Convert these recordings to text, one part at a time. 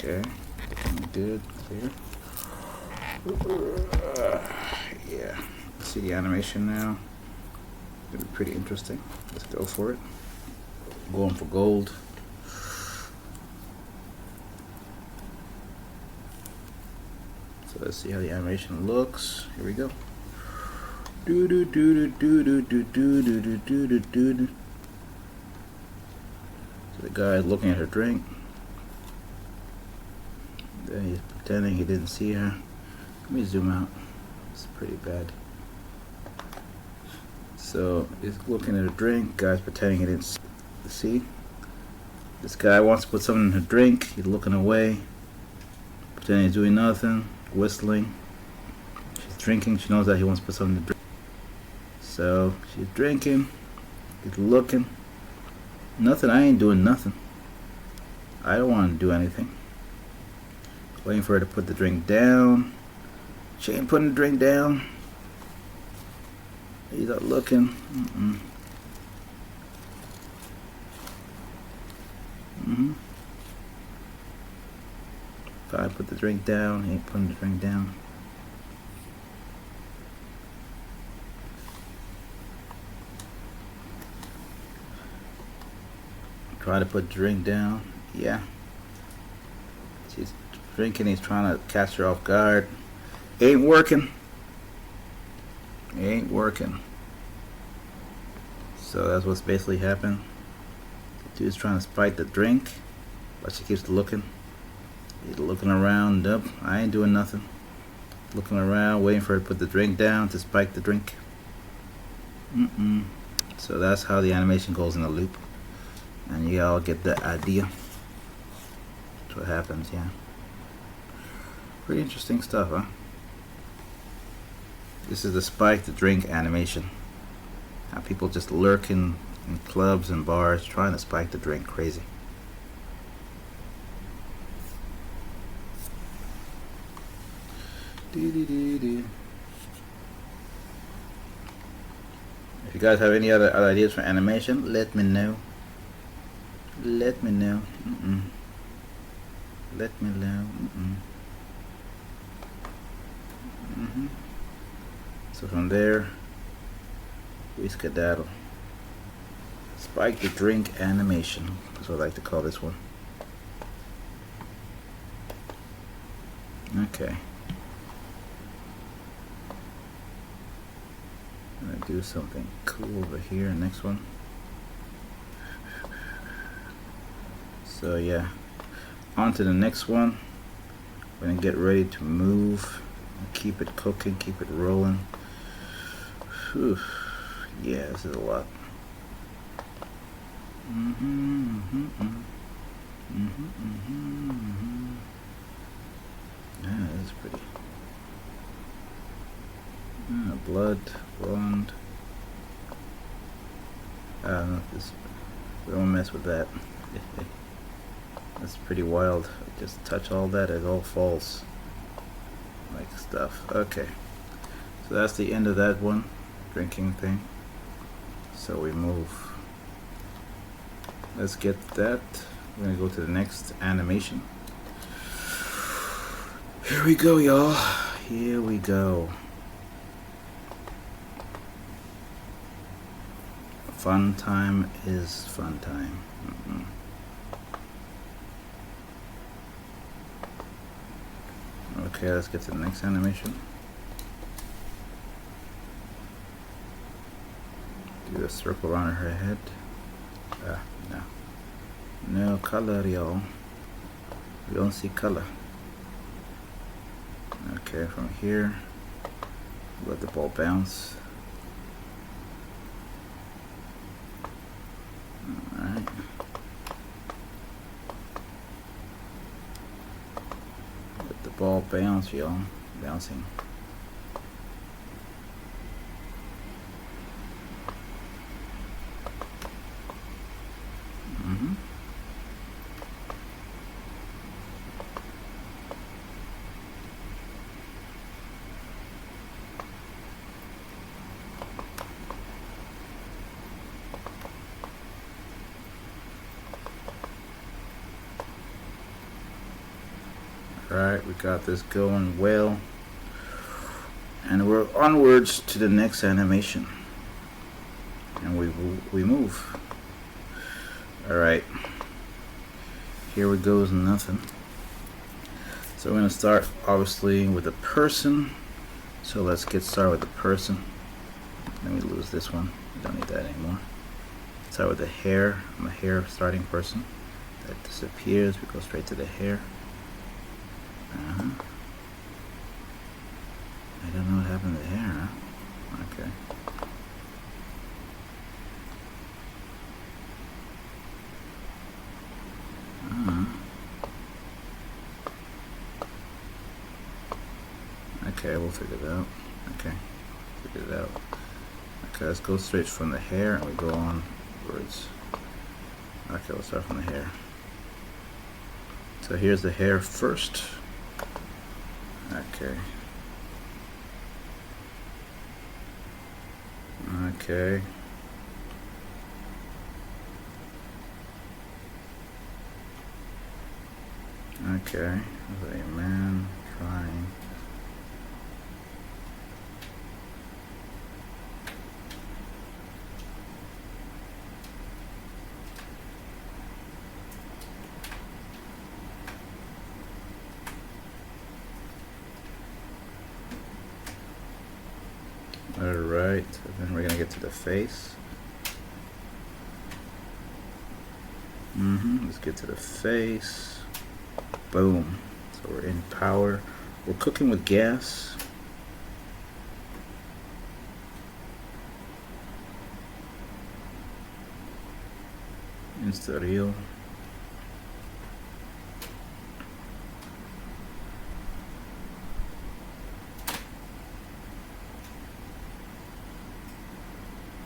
Okay, good, clear. Yeah, see the animation now. It'll be pretty interesting. Let's go for it. Going for gold. So let's see how the animation looks. Here we go. Do do do do do do do do do do do do. So the guy is looking at her drink. Then he's pretending he didn't see her. Let me zoom out. It's pretty bad. So he's looking at her drink. Guy's pretending he didn't see. This guy wants to put something in her drink. He's looking away, pretending he's doing nothing, whistling. She's drinking. She knows that he wants to put something in the drink. So she's drinking. He's looking. Nothing. I ain't doing nothing. I don't want to do anything. Waiting for her to put the drink down. She ain't putting the drink down. He's not looking. If I put the drink down, he ain't putting the drink down. Try to put the drink down. Yeah. She's drinking. He's trying to catch her off guard. Ain't working. Ain't working. So that's what's basically happened. The dude's trying to spike the drink, but she keeps looking. He's looking around. Nope, I ain't doing nothing. Looking around, waiting for her to put the drink down to spike the drink. So that's how the animation goes in a loop. And you all get the idea. That's what happens, yeah. Pretty interesting stuff, huh? This is the spike the drink animation. How people just lurk in clubs and bars trying to spike the drink. Crazy. If you guys have any other ideas for animation, let me know. Let me know. Let me know. So from there, we skedaddle. Spike the drink animation. That's what I like to call this one. Okay. I'm gonna do something cool over here. Next one. So yeah, on to the next one. We're gonna get ready to move. Keep it cooking. Keep it rolling. Whew. Yeah, this is a lot. Yeah, this is pretty. Blood, blonde. No, this. We don't mess with that. That's pretty wild. Just touch all that, it all falls. Like stuff. Okay. So that's the end of that one. Drinking thing. So we move. Let's get that. We're gonna go to the next animation. Here we go, y'all. Here we go. Fun time is fun time. Okay, let's get to the next animation. Do a circle around her head. No. No color, y'all. We don't see color. Okay, from here, let the ball bounce. Alright. Let the ball bounce, y'all. Bouncing. Alright, we got this going well. And we're onwards to the next animation. And we move. Alright. Here we goes nothing. So we're going to start obviously with a person. So let's get started with the person. Then we lose this one. We don't need that anymore. Start with the hair. I'm a hair starting person. That disappears. We go straight to the hair. I don't know what happened to the hair, huh? Okay. Okay, we'll figure it out. Okay, figure it out. Okay, let's go straight from the hair and we go onwards. Okay, let's start from the hair. So here's the hair first. Okay. Okay. Okay. There's a man trying. Alright, so then we're gonna get to the face. Let's get to the face. Boom. So we're in power. We're cooking with gas. Insta real.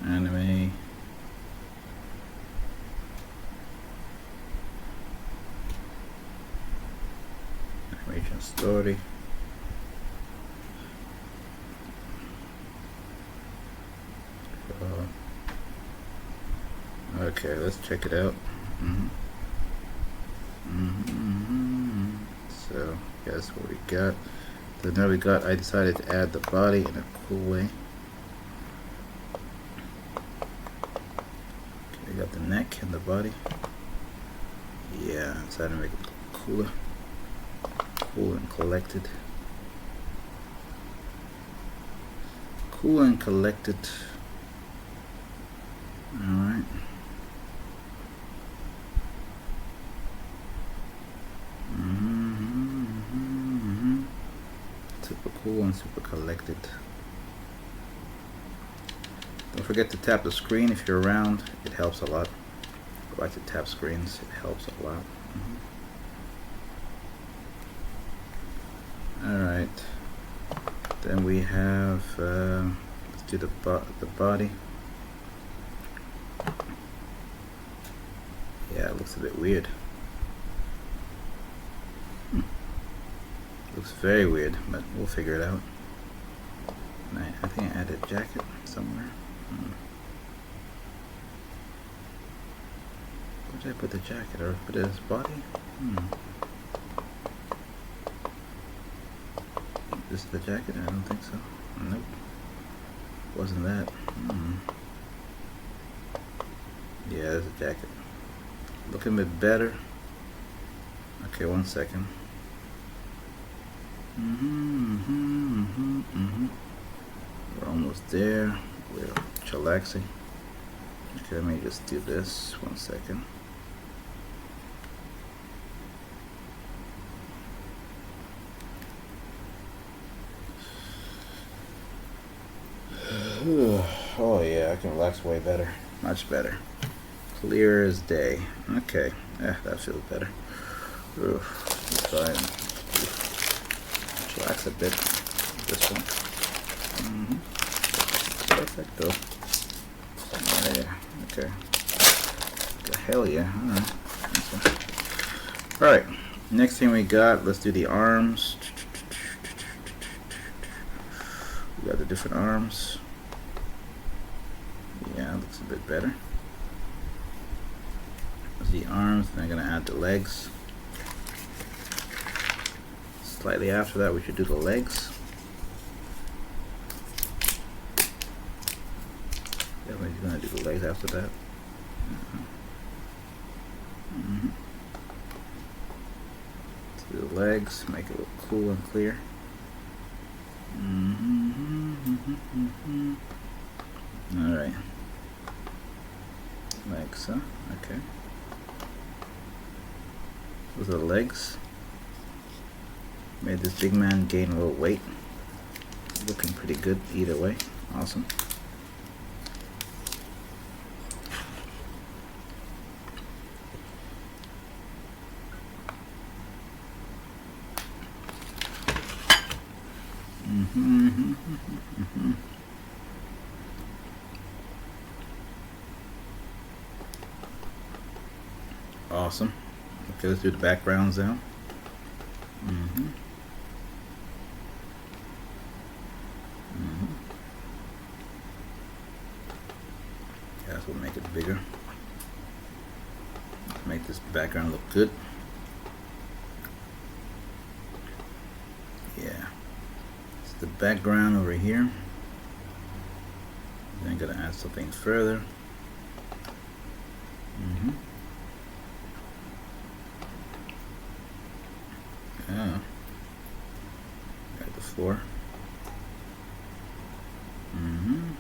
Anime. Animation story. Okay, let's check it out. So guess what we got. So now I decided to add the body in a cool way. Okay, we got the neck and the body. Yeah, decided to make it cooler. Cool and collected. Cool and collected. Alright. Super cool and super collected. Don't forget to tap the screen if you're around. It helps a lot. I like to tap screens. It helps a lot. Alright. Then we have let's do the body. Yeah, it looks a bit weird. Looks very weird, but we'll figure it out. I think I added a jacket somewhere. Where did I put the jacket? Or put it as body? This is the jacket? I don't think so. Nope. Wasn't that. Yeah, there's a jacket. Looking a bit better. Okay, one second. We're almost there. We're chillaxing. Okay, let me just do this. One second. Oh yeah, I can relax way better. Much better. Clear as day. Okay. That feels better. Fine. Relax a bit. This one. Perfecto. Yeah. Okay. Hell yeah. Alright. Next thing we got, let's do the arms. We got the different arms. Yeah, looks a bit better. There's the arms, and I'm gonna add the legs. slightly after that we should do the legs. Definitely gonna do the legs after that. Let's do the legs, make it look cool and clear. Alright. Like so. Okay. Those are the legs. Made this big man gain a little weight. Looking pretty good either way. Awesome. Awesome. Okay, let's do the backgrounds now. Yeah, that's what make it bigger. Make this background look good. Yeah. It's the background over here. Then I'm gonna add something further. Got the floor. Then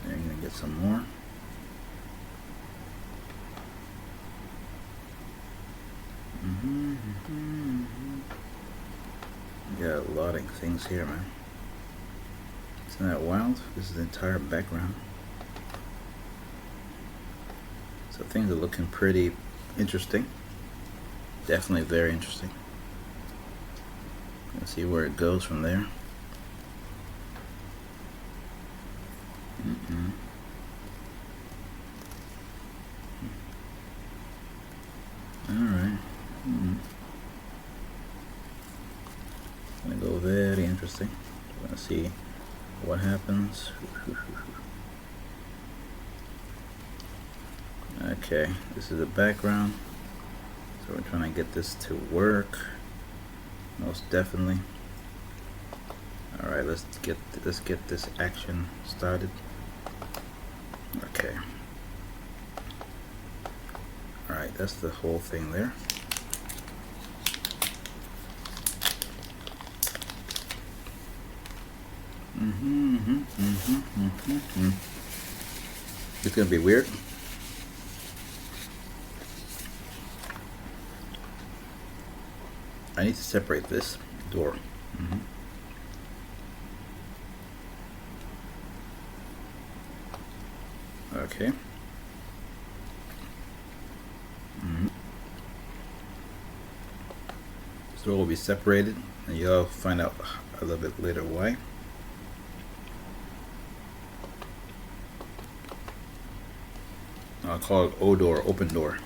you're gonna get some more. Got a lot of things here, man. Isn't that wild? This is the entire background. So things are looking pretty interesting. Definitely very interesting. Let's see where it goes from there. Alright. It's gonna go very interesting. We're gonna see what happens. Okay, this is the background. So we're trying to get this to work. Most definitely. Alright, let's get this action started. Okay. Alright, that's the whole thing there. It's gonna be weird. I need to separate this door. Okay. This door will be separated, and you'll find out a little bit later why. I'll call it O door, open door.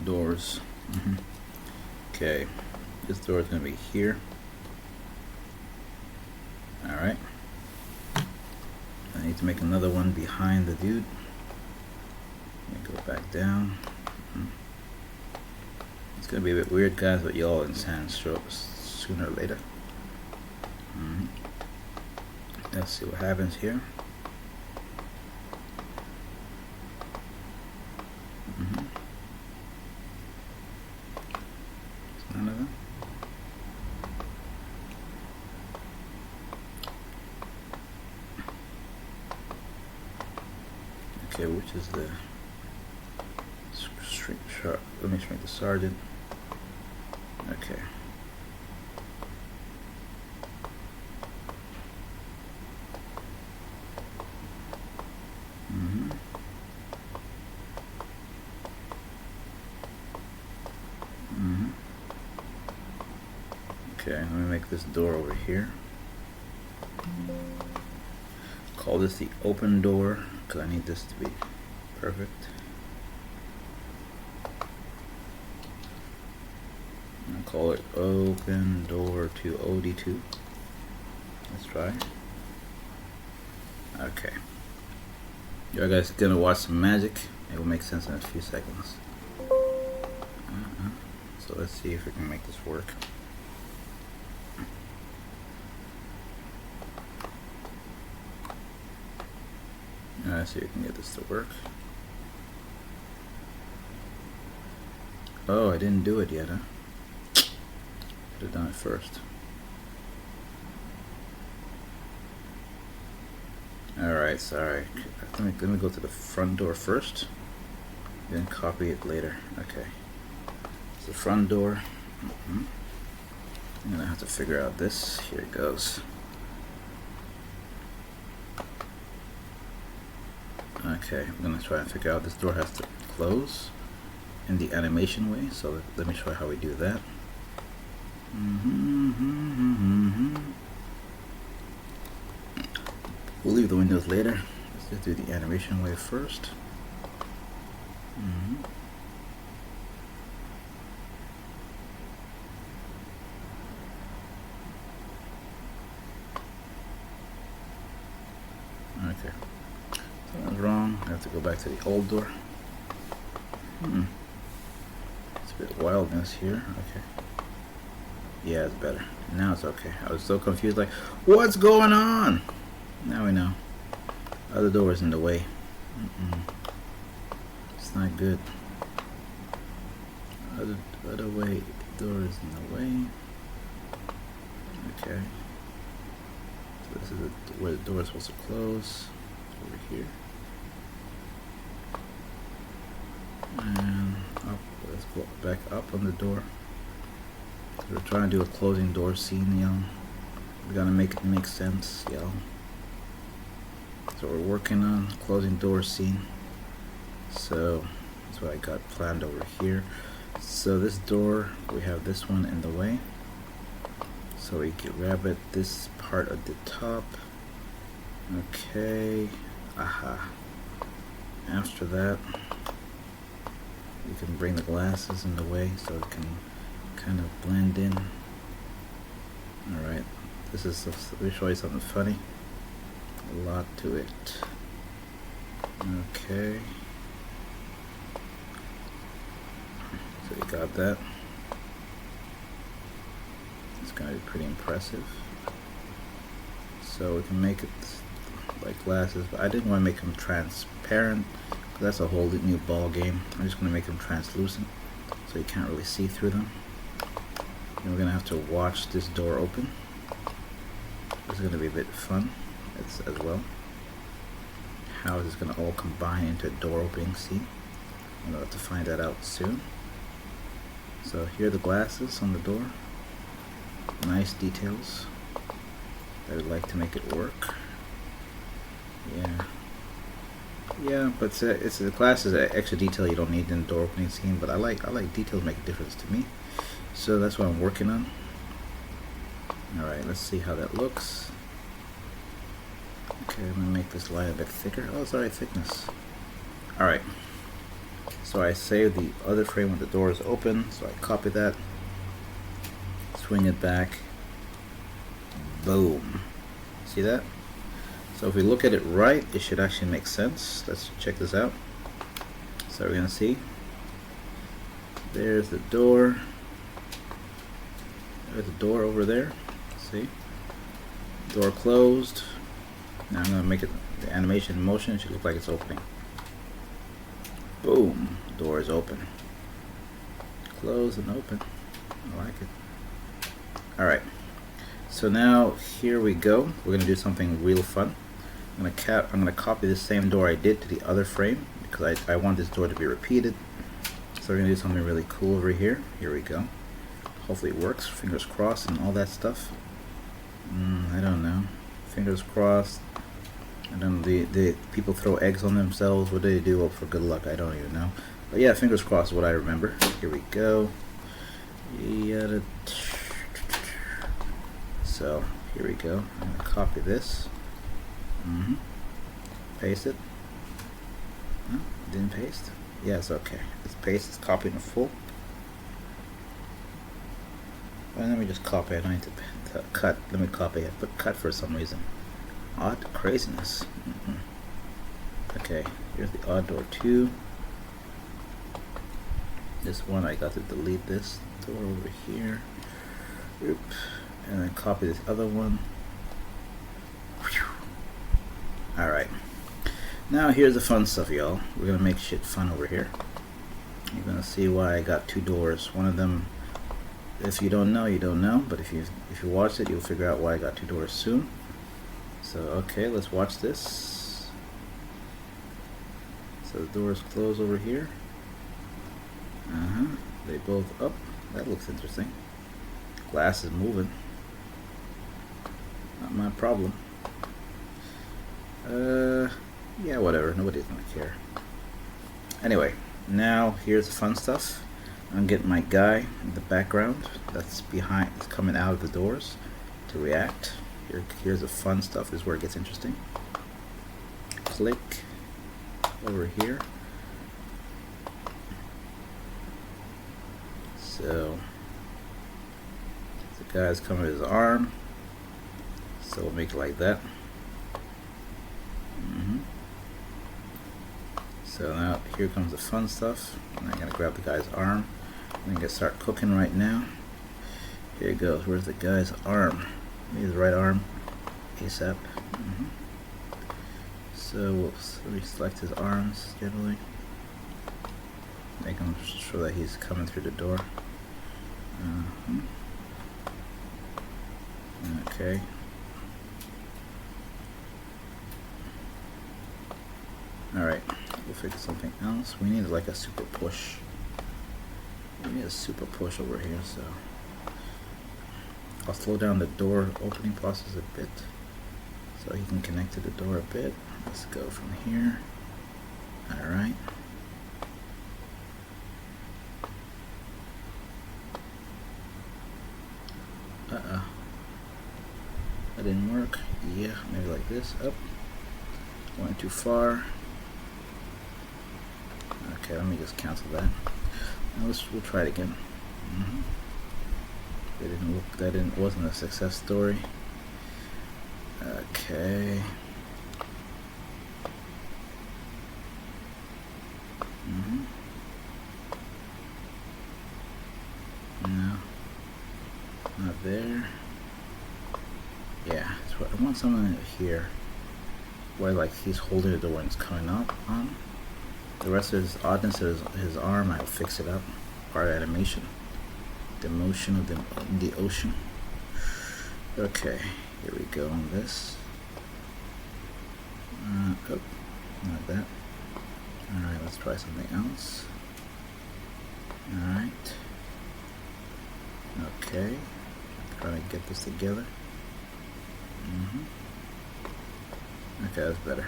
Doors. Okay, this door is going to be here. Alright. I need to make another one behind the dude. Let me go back down. It's going to be a bit weird, guys, but y'all understand sooner or later. Let's see what happens here. None of them. Okay, which is the shrink sharp? Let me shrink the sergeant. Okay. Okay, let me make this door over here. Call this the open door because I need this to be perfect. I'll call it open door to OD2. Let's try. Okay. You guys are gonna watch some magic. It will make sense in a few seconds. So let's see if we can make this work. Let's see if we can get this to work. Oh, I didn't do it yet, huh? Should have done it first. Alright, sorry. Let me go to the front door first, then copy it later. Okay. It's the front door. I'm gonna have to figure out this. Here it goes. Okay, I'm gonna try and figure out this door has to close in the animation way, so let me show you how we do that. We'll leave the windows later. Let's just do the animation way first. Okay, something's wrong. I have to go back to the old door. It's a bit wildness here. Okay. Yeah, it's better. Now it's okay. I was so confused, like, what's going on? Now we know. Other door is in the way. It's not good. Other way. Door is in the way. Okay. So this is where the door is supposed to close. It's over here. And up. Let's go back up on the door. So we're trying to do a closing door scene, y'all. We gotta make it make sense, y'all. So we're working on closing door scene. So that's what I got planned over here. So this door, we have this one in the way. So we can grab it, this part at the top. Okay. Aha. After that, we can bring the glasses in the way so it can kind of blend in. Alright. This is, let me show you something funny. A lot to it. Okay. So you got that. It's gonna be pretty impressive. So we can make it like glasses, but I didn't want to make them transparent. That's a whole new ball game. I'm just gonna make them translucent, so you can't really see through them. And we're gonna have to watch this door open. It's gonna be a bit fun as well. How is this gonna all combine into a door opening scene? I'm gonna have to find that out soon. So here are the glasses on the door. Nice details. I would like to make it work. Yeah, but it's the glasses extra detail you don't need in the door opening scene. But I like details make a difference to me. So that's what I'm working on. All right, let's see how that looks. Okay, I'm gonna make this line a bit thicker. Oh, it's alright thickness. All right. So I saved the other frame when the door is open. So I copy that, swing it back. Boom. See that? So if we look at it right, it should actually make sense. Let's check this out. So we're gonna see. There's the door. There's the door over there. See? Door closed. Now I'm gonna make it the animation in motion. It should look like it's opening. Boom. Door is open. Close and open. I like it. Alright. So now here we go. We're gonna do something real fun. I'm gonna copy the same door I did to the other frame because I want this door to be repeated. So we're gonna do something really cool over here. Here we go. Hopefully it works. Fingers crossed and all that stuff. I don't know. Fingers crossed. I don't know. The people throw eggs on themselves. What do they do for good luck? I don't even know. But yeah, fingers crossed is what I remember. Here we go. So here we go. I'm gonna copy this. Paste it. No, didn't paste. Yeah, it's okay. Let's paste. It's copied in full. Well, let me just copy. I don't need to cut. Let me copy it, but cut for some reason. Odd craziness. Okay, here's the odd door 2. This one I got to delete this door over here. Oops. And then copy this other one. Alright. Now here's the fun stuff, y'all. We're gonna make shit fun over here. You're gonna see why I got 2 doors. One of them, if you don't know, you don't know. But if you watch it, you'll figure out why I got 2 doors soon. So okay, let's watch this. So the doors close over here. They both up. That looks interesting. Glass is moving. Not my problem. Yeah, whatever. Nobody's gonna care. Anyway, now here's the fun stuff. I'm getting my guy in the background that's behind, it's coming out of the doors to react. Here's the fun stuff. This is where it gets interesting. Click over here. So the guy's coming with his arm. So we'll make it like that. So now here comes the fun stuff. And I'm gonna grab the guy's arm. I'm gonna start cooking right now. Here it goes. Where's the guy's arm? Maybe the right arm. ASAP. So we'll select his arms generally. Make him sure that he's coming through the door. Okay. Alright, we'll figure something else. We need like a super push. We need a super push over here, so I'll slow down the door opening process a bit so he can connect to the door a bit. Let's go from here. Alright. That didn't work. Yeah, maybe like this. Up. Went too far. Okay, let me just cancel that. Now we'll try it again. That didn't look. That wasn't a success story. Okay. No, not there. Yeah, so I want someone here where like he's holding the door and it's coming up on. The rest of his oddness of his arm, I'll fix it up. Part of animation. The motion of the ocean. Okay, here we go on this. Oh, not that. Alright, let's try something else. Alright. Okay. Trying to get this together. Okay, that's better.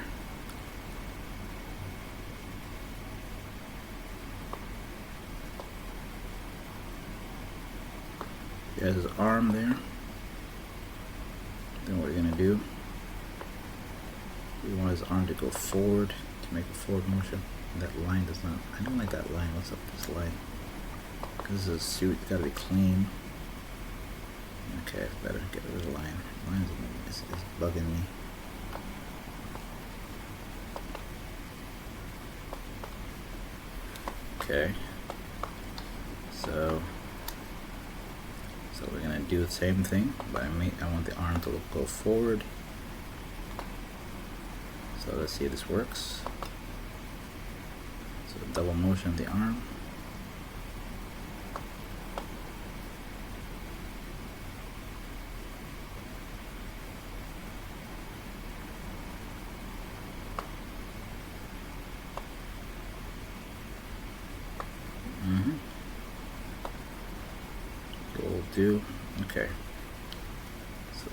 He has his arm there. Then what we're gonna do, we want his arm to go forward to make a forward motion. That line does not, I don't like that line. What's up with this line? Because this suit gotta be clean. Okay, it's better. Get rid of the line. Line is bugging me. Okay. So we're gonna do the same thing, but I want the arm to go forward. So let's see if this works. So double motion of the arm. Will do. Okay. So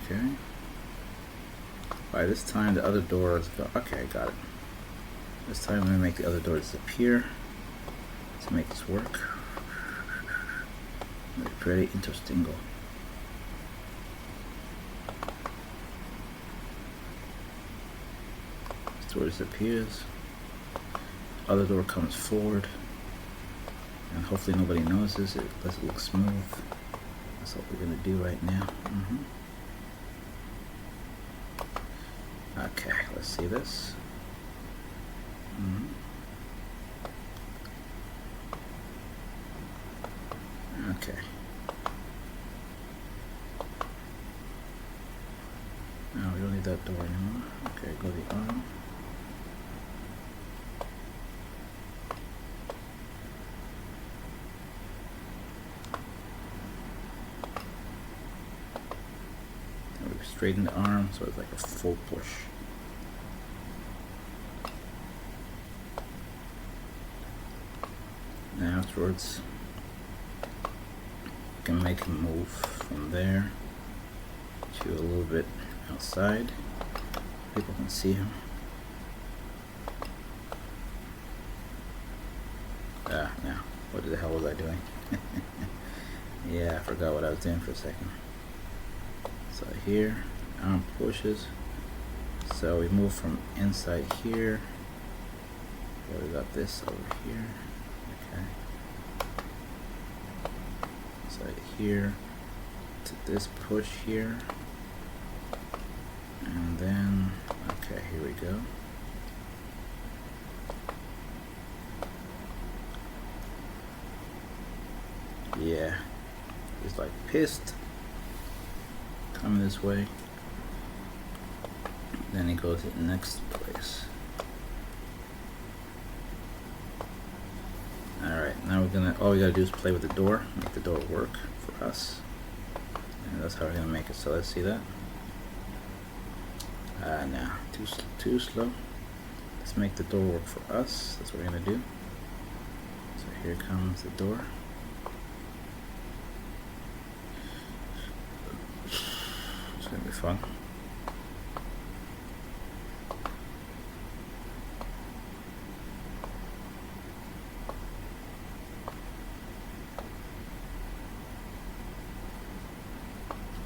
okay. By this time the other door is okay, I got it. This time I'm gonna make the other door disappear to make this work. Pretty interesting. This door disappears. Other door comes forward. And hopefully nobody notices it. Let's look smooth. That's what we're gonna do right now. see this. Okay. No, we don't need that door anymore. Okay, go to the arm. And we straighten the arm so it's like a full push. Now afterwards, you can make him move from there to a little bit outside. People can see him. Now, what the hell was I doing? Yeah, I forgot what I was doing for a second. So here, arm pushes. So we move from inside here. Yeah, we got this over here. Okay. Inside here to this push here. And then, okay, here we go. Yeah, he's like pissed. Coming this way. Then he goes to the next place. Alright, now we're gonna, all we gotta do is play with the door, make the door work for us. And that's how we're gonna make it. So let's see that. No, too slow. Let's make the door work for us. That's what we're gonna do. So here comes the door. It's gonna be fun.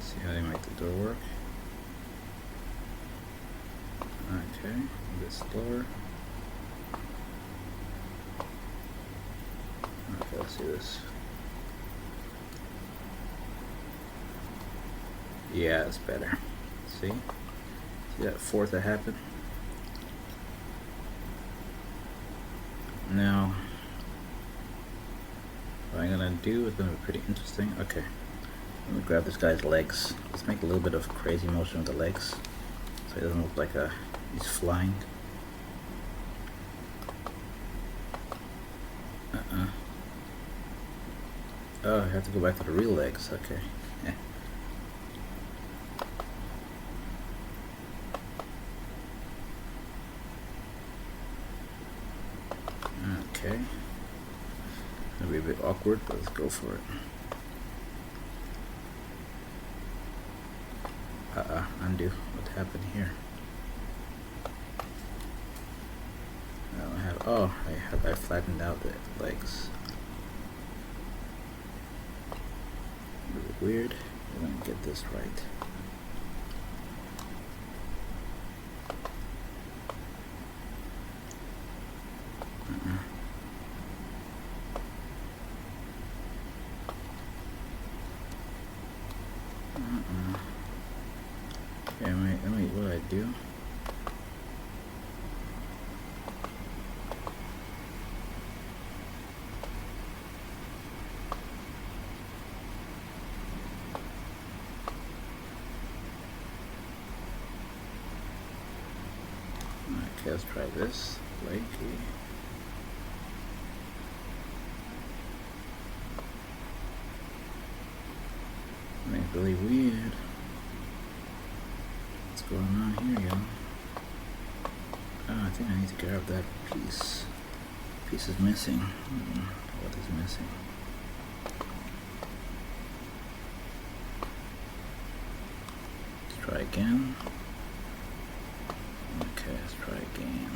See how they make the door work. Okay, a bit slower. Okay, let's see this. Yeah, it's better. See? See that fourth that happened? Now, what I'm gonna do is gonna be pretty interesting. Okay, let me grab this guy's legs. Let's make a little bit of crazy motion with the legs, so it doesn't look like he's flying. Oh, I have to go back to the real legs. Okay. Yeah. Okay. It'll be a bit awkward, but let's go for it. Undo. What happened here? I don't have. Oh, I flattened out the legs. A bit weird. We're gonna get this right. Okay, wait, what do I do? Okay, let's try this. Like, I mean, it's really weird. What's going on here, y'all? Oh, I think I need to grab that piece. Piece is missing. What is missing? Let's try again. Okay, let's try again.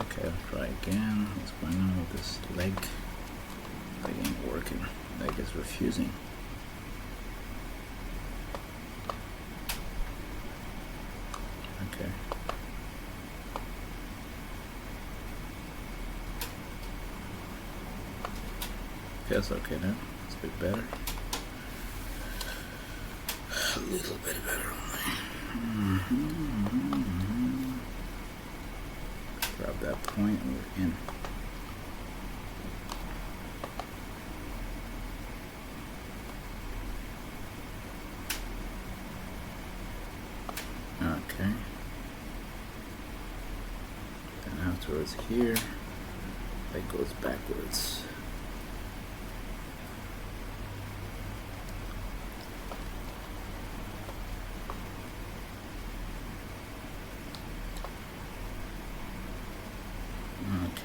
Okay, let's try again. What's going on with this leg? Leg ain't working. Leg is refusing. Okay. Feels okay now. It's a bit better. A little bit better only. Grab that point and we're in. Okay. Then afterwards here, that goes backwards.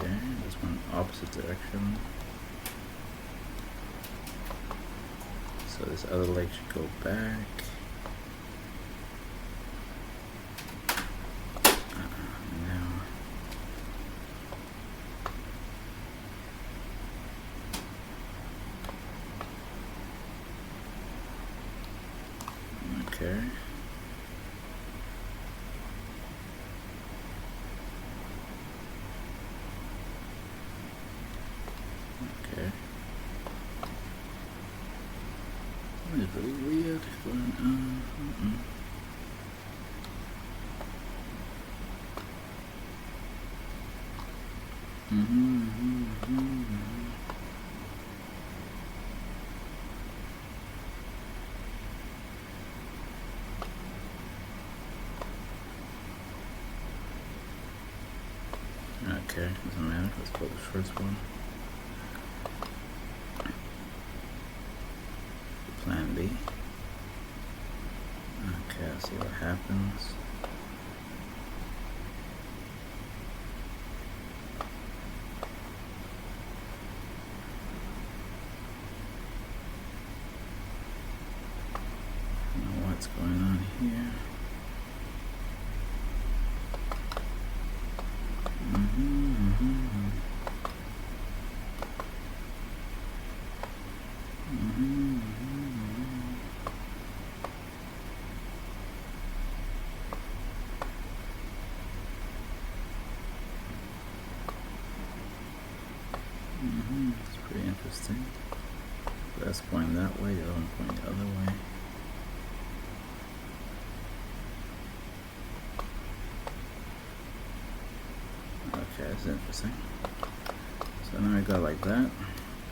Okay, this one opposite direction. So this other leg should go back. Now. Okay. Okay. What is really weird going on? Okay, doesn't matter. Let's go to the first one. Plan B. Okay, I'll see what happens. I don't know what's going on here. It's pretty interesting. That's pointing that way, the other one pointing the other way. Okay, that's interesting. So now I go like that.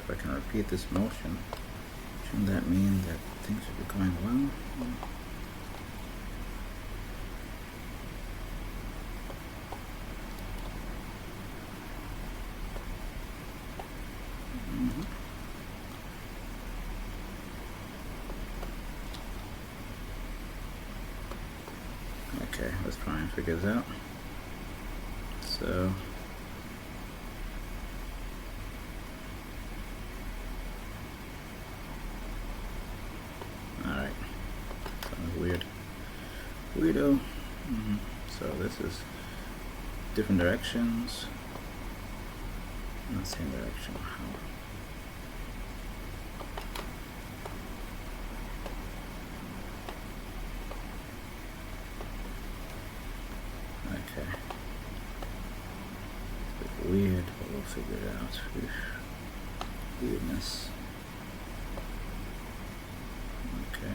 If I can repeat this motion, shouldn't that mean that things should be going well? Okay, let's try and figure this out. So alright. Sounds weird. Weirdo. So this is different directions. Not same direction. How? Okay. It's a bit weird, but we'll figure it out. Weirdness. Okay.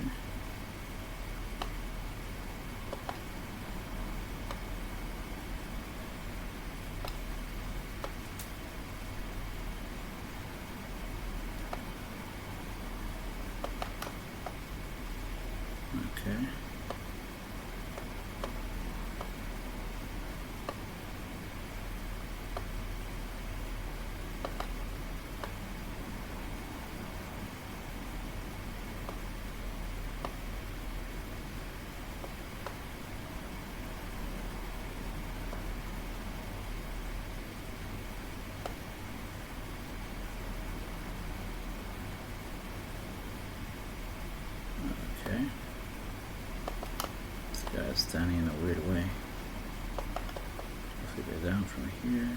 Okay. Okay. This guy's standing in a weird way. I'll figure it out from here.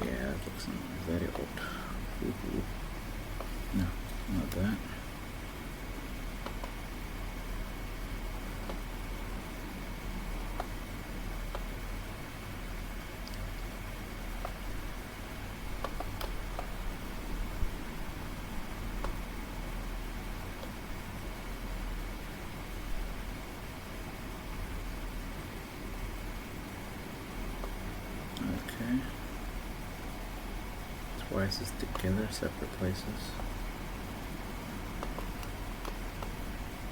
Yeah, it looks very odd. Ooh. No, not that. Why is this together, separate places?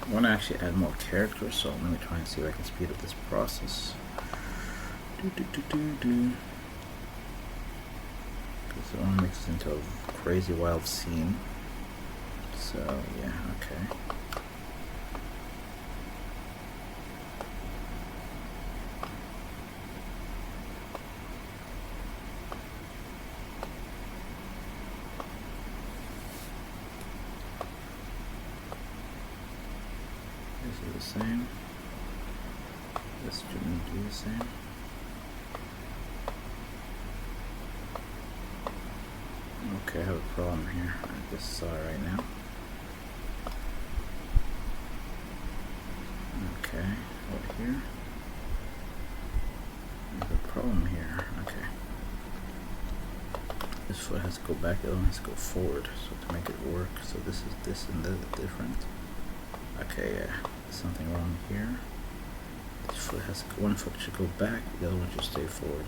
I want to actually add more characters, so let me try and see if I can speed up this process. Because it all mixes into a crazy wild scene. So yeah, okay. This is the same. This shouldn't be the same. Okay, I have a problem here. I just saw it right now. Okay, over here. I have a problem here. Okay. This foot has to go back, the other one has to go forward. So to make it work, so this is this and this different. Okay, yeah, there's something wrong here. This foot has to go, one foot should go back, the other one should stay forward.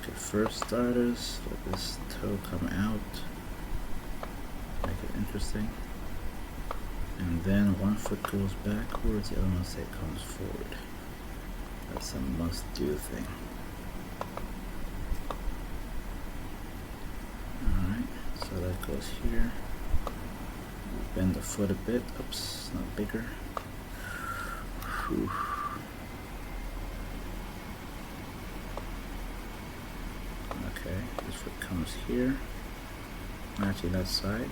Okay, first starters, let this toe come out, make it interesting. And then one foot goes backwards, the other one comes forward. That's a must-do thing. Alright, so that goes here. Bend the foot a bit. Oops, not bigger. Whew. Okay, this foot comes here. Matching that side.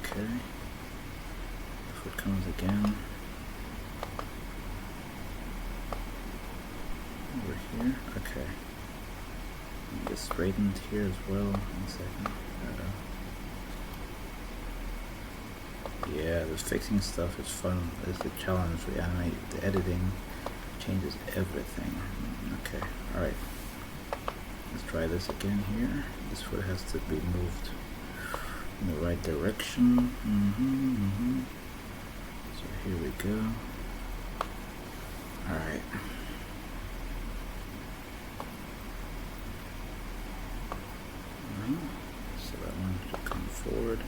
Okay. The foot comes again. Over here. Okay. Get straightened here as well. 1 second. Yeah, the fixing stuff is fun. It's the challenge. We animate the editing changes everything. Okay. All right. Let's try this again here. This foot has to be moved in the right direction. So here we go. All right. So that one should come forward.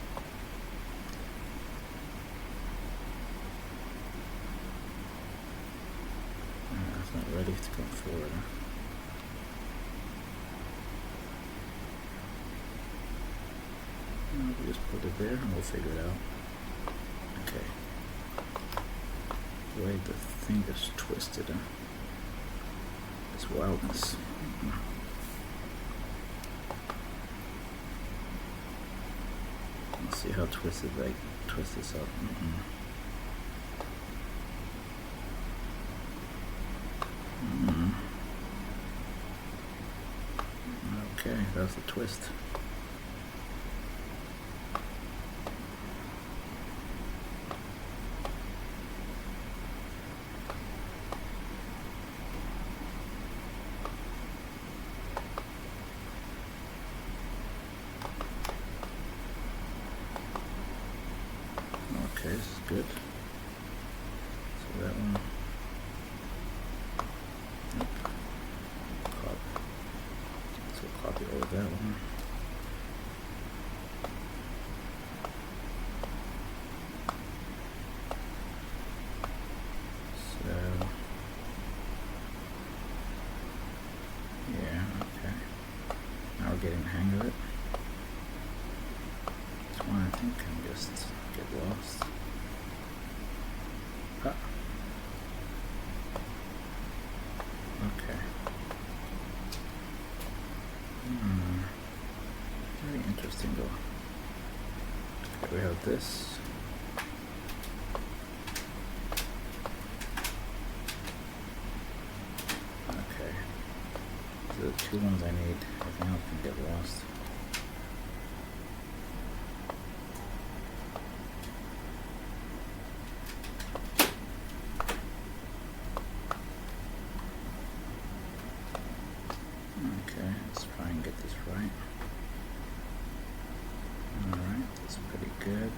It's not ready to come forward. We'll just put it there and we'll figure it out. Okay. The way the thing is twisted. It's wildness. Let's see how twisted I twist this up. Okay, that's the twist. Okay, this is good. So that one. Yep. So copy over that one. So yeah, okay. Now we're getting the hang of it. This one I think can just get lost. Okay. Very interesting though. Okay, we have this. Okay. So the two ones I need, everything else can get lost. Okay, let's try and get this right. Alright, that's pretty good.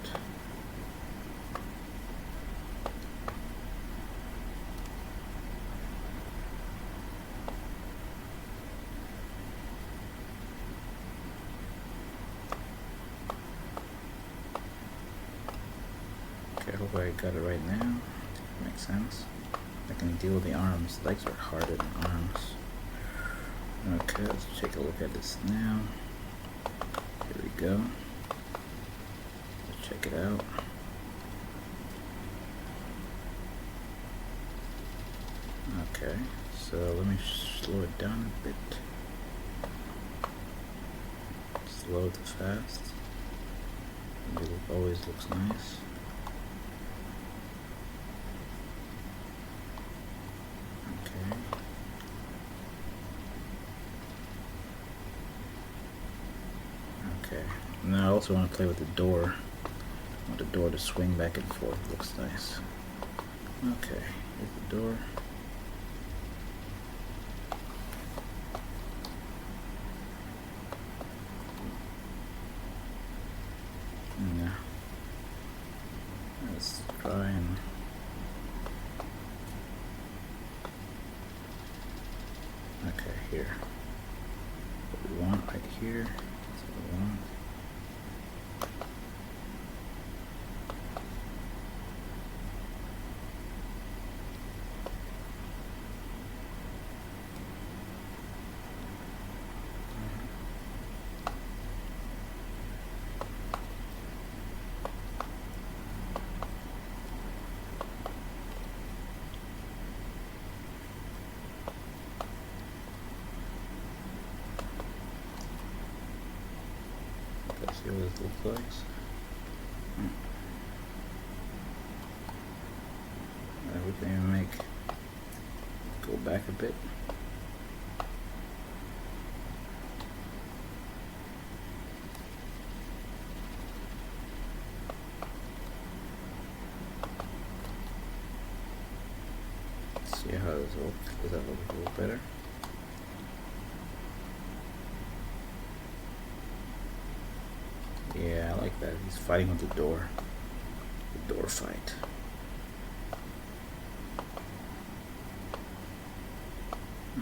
Okay, hopefully I got it right now. Makes sense. I can deal with the arms. Legs are harder than arms. Okay, let's take a look at this now. Here we go. Let's check it out. Okay, so let me slow it down a bit. Slow to fast. It always looks nice. Okay. Okay. Now I also want to play with the door. I want the door to swing back and forth. Looks nice. Okay, here's the door. Yeah. Let's try and okay, here. What we want right here. That's what we want. Let's see what it looks like. We can even go back a bit. Let's see how this looks. Does that look a little better? Yeah, I like that. He's fighting with the door. The door fight.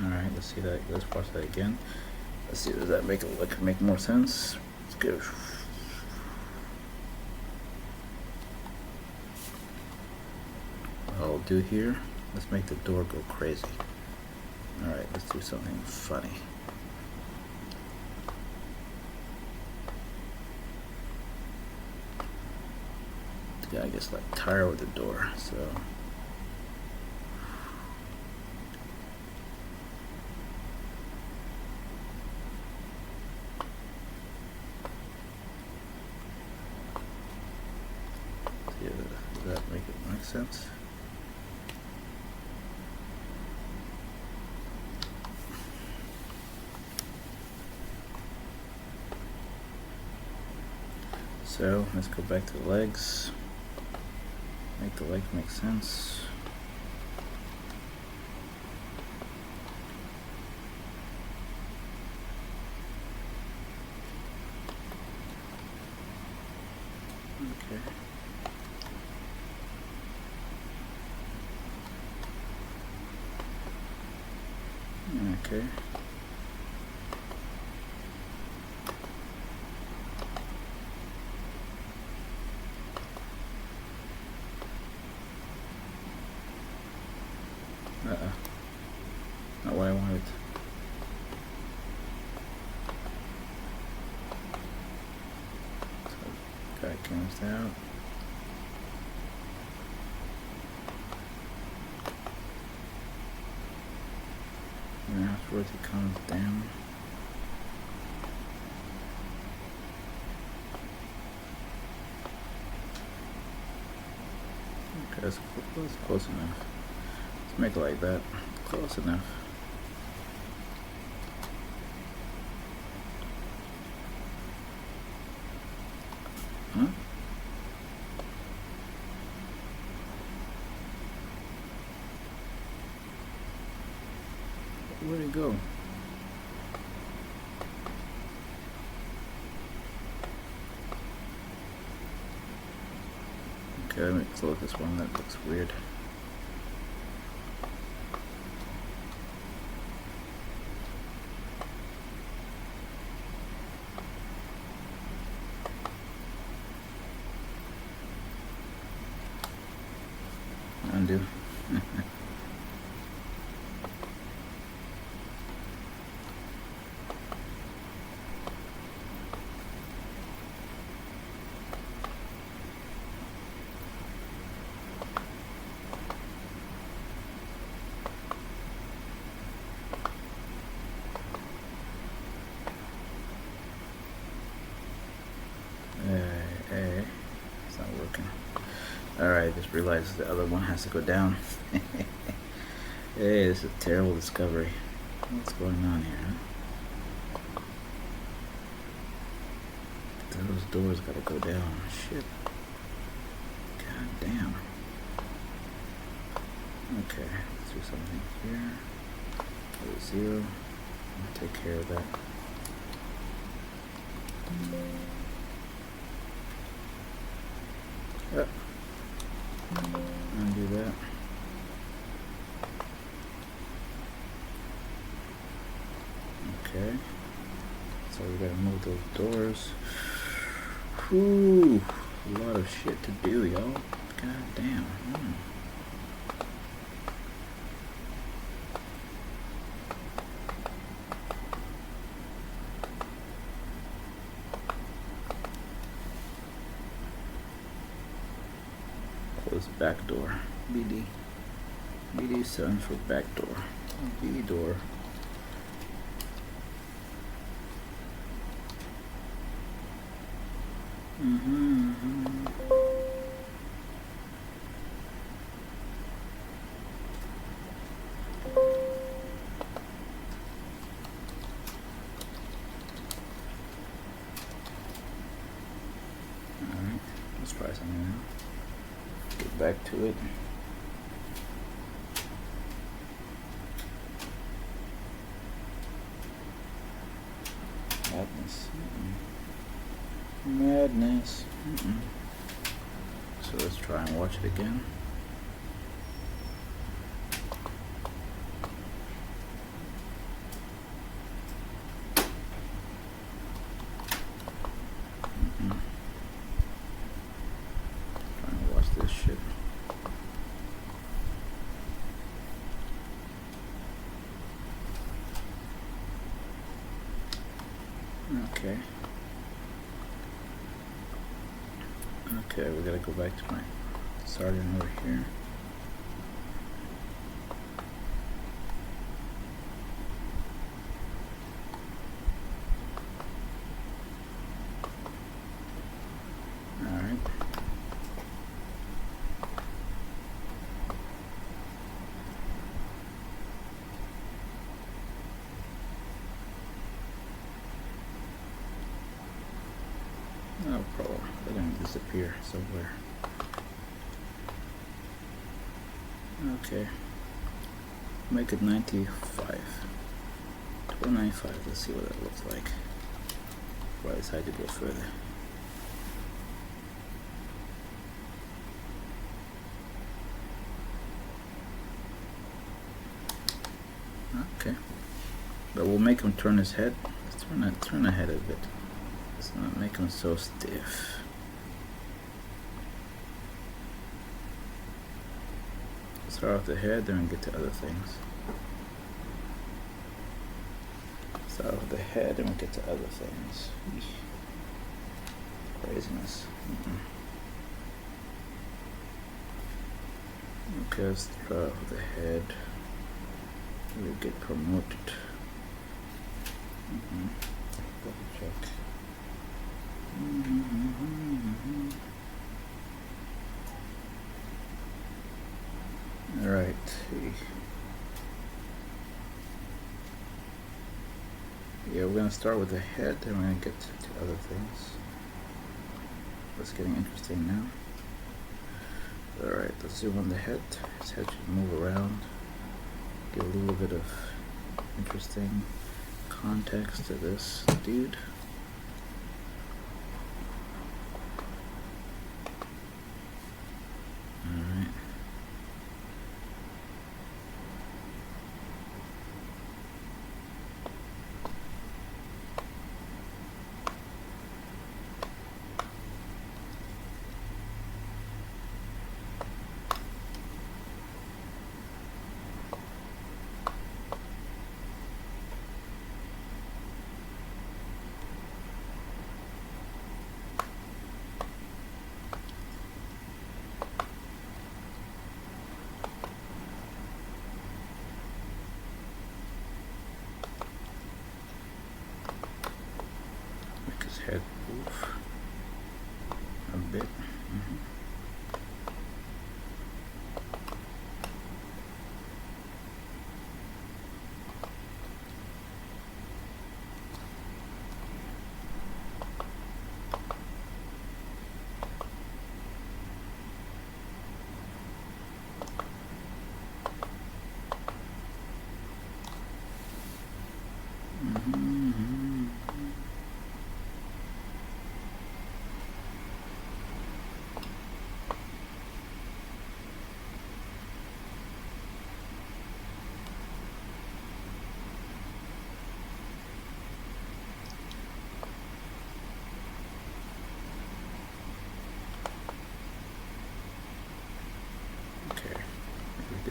Alright, let's see that. Let's watch that again. Let's see, does that make more sense? Let's go. What I'll do here, let's make the door go crazy. Alright, let's do something funny. The guy gets like tired with the door, so yeah, does that make sense? So let's go back to the legs. Make the leg make sense. Okay. Okay. Not what I wanted. So, guy comes out. And afterwards he comes down. Okay, that's close enough. Let's make it like that. Close enough. Huh? Where'd it go? Okay, let me close this one. That looks weird. do. It's not working. Alright, just realized the other one has to go down. Hey, this is a terrible discovery. What's going on here? Those doors gotta go down. Shit. God damn. Okay, let's do something here. Go to 0. I'll take care of that. Undo that. Okay. So we gotta move those doors. Whew. A lot of shit to do, y'all. God damn. Close back door. BD. BD stands for back door. B door. Alright, let's try something now. Get back to it. Madness. Madness. So let's try and watch it again. Try and watch this shit. Okay. Okay, we gotta go back to my starting over here. Alright. No problem. They're gonna disappear somewhere. Okay. Make it 95. 295. Let's see what that looks like. Before I decide to go further. Okay. But we'll make him turn his head. Let's turn the head a bit. Let's not make him so stiff. Start off the head, then we get to other things. Start off with the head, then we get to other things. Craziness. Okay, let's start off with the head. We get promoted. Double check. Alright. Yeah, we're gonna start with the head, then we're gonna get to other things. It's getting interesting now. Alright, let's zoom on the head. His head should move around. Give a little bit of interesting context to this dude. Alright. bit.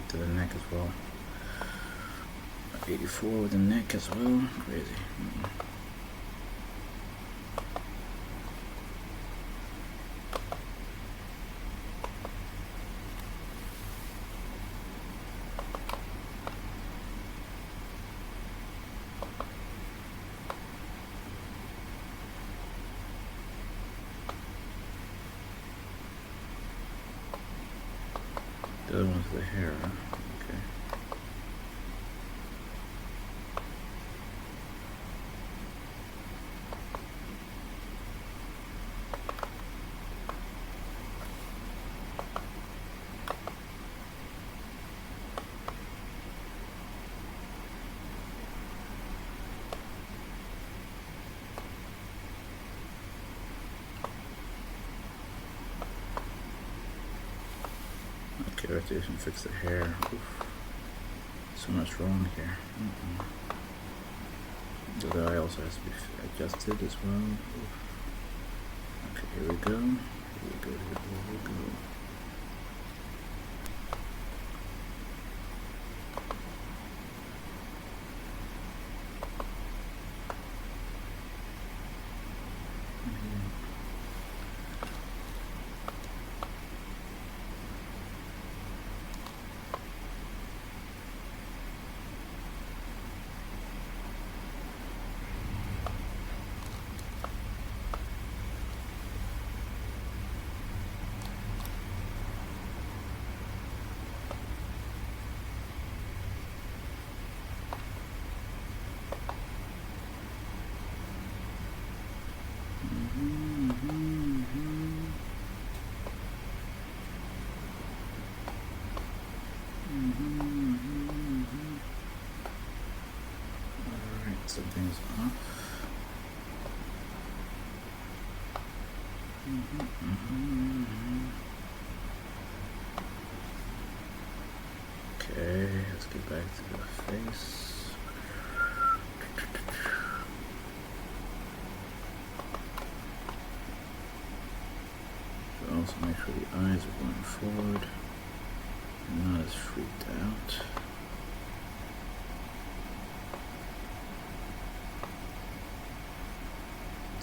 To the neck as well. 84 with the neck as well. Crazy. The other one's the hair, huh? Okay. Okay, rotation, fix the hair. Oof. So much wrong here. The other eye also has to be adjusted as well. Oof. Okay, here we go. Here we go, here we go. Alright, something's off. Okay, let's get back to the face. So also make sure the eyes are going forward and not as freaked out.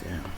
Damn.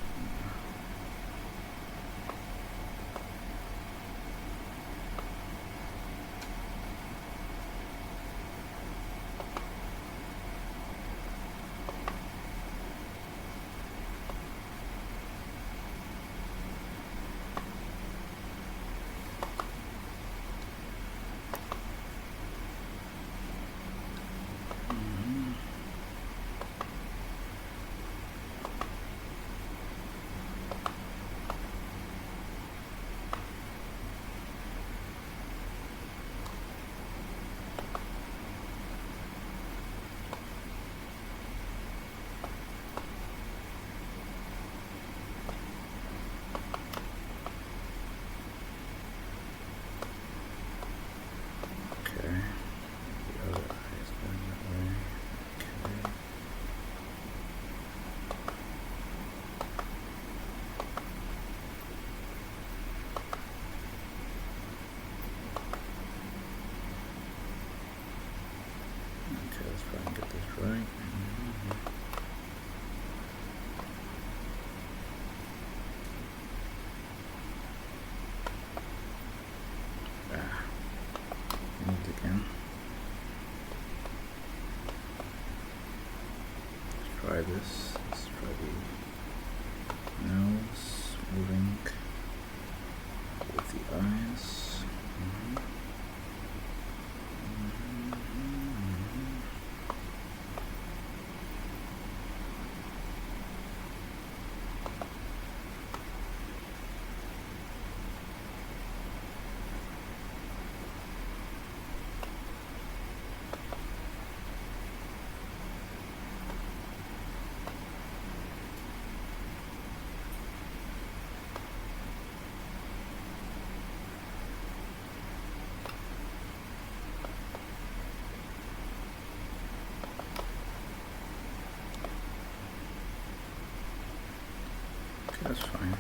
That's fine.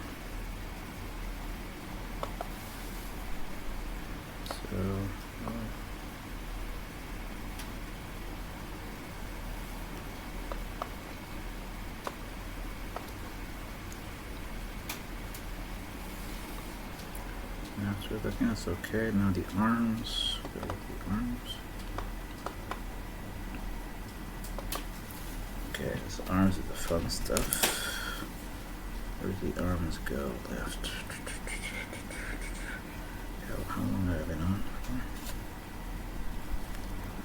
So, after I think that's okay. Now the arms. Go with the arms. Okay, the arms are the fun stuff. Where do the arms go? Left. How long have I been on for?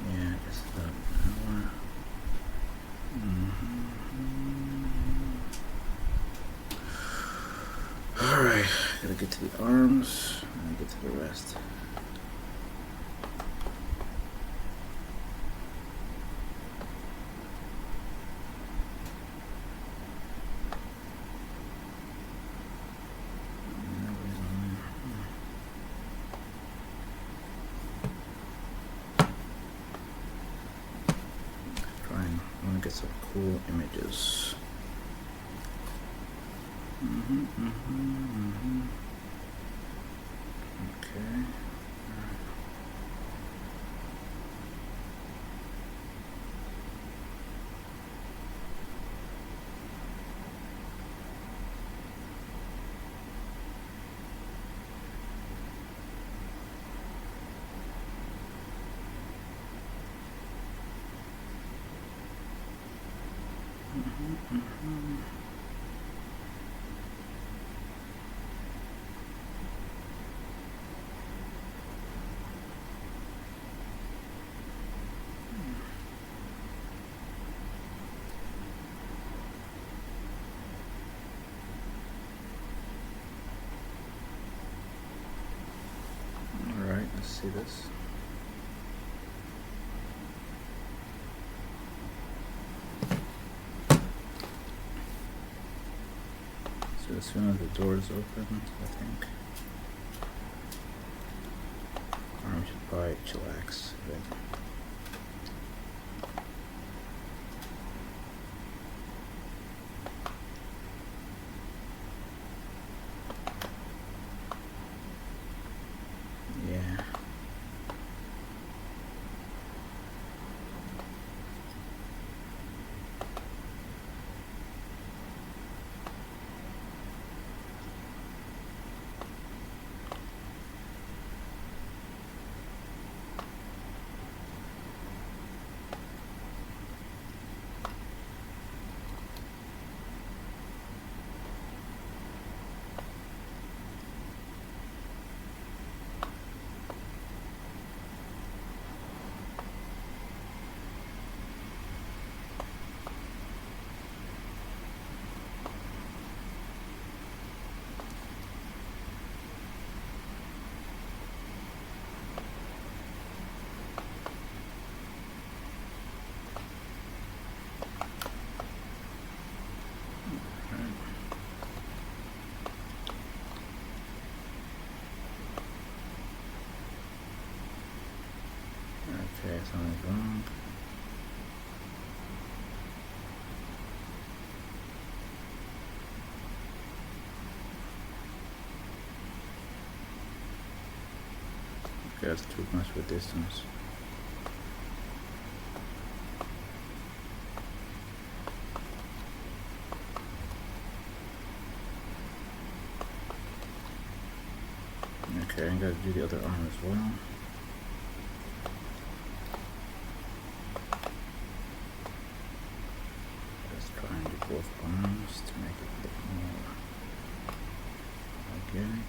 Yeah, just about an hour. Alright, gotta get to the arms and get to the rest. I want to get some cool images. Okay. Alright, let's see this. So as soon as the door is open, I think arm should probably chillax a bit. Yeah. Okay, something's wrong. Okay, that's too much for distance. Okay, I gotta do the other arm as well. Let's try and do both arms to make it look more organic.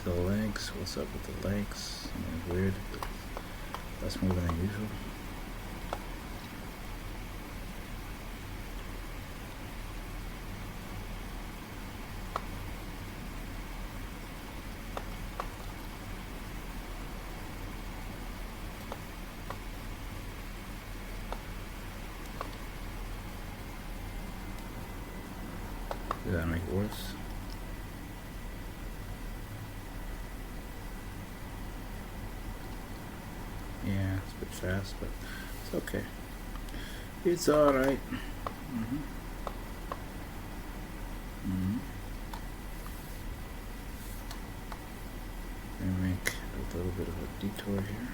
to the legs. What's up with the legs? Something weird. Less moving than usual. Did that make it worse? Yeah, it's a bit fast, but it's okay. It's alright. Gonna make a little bit of a detour here.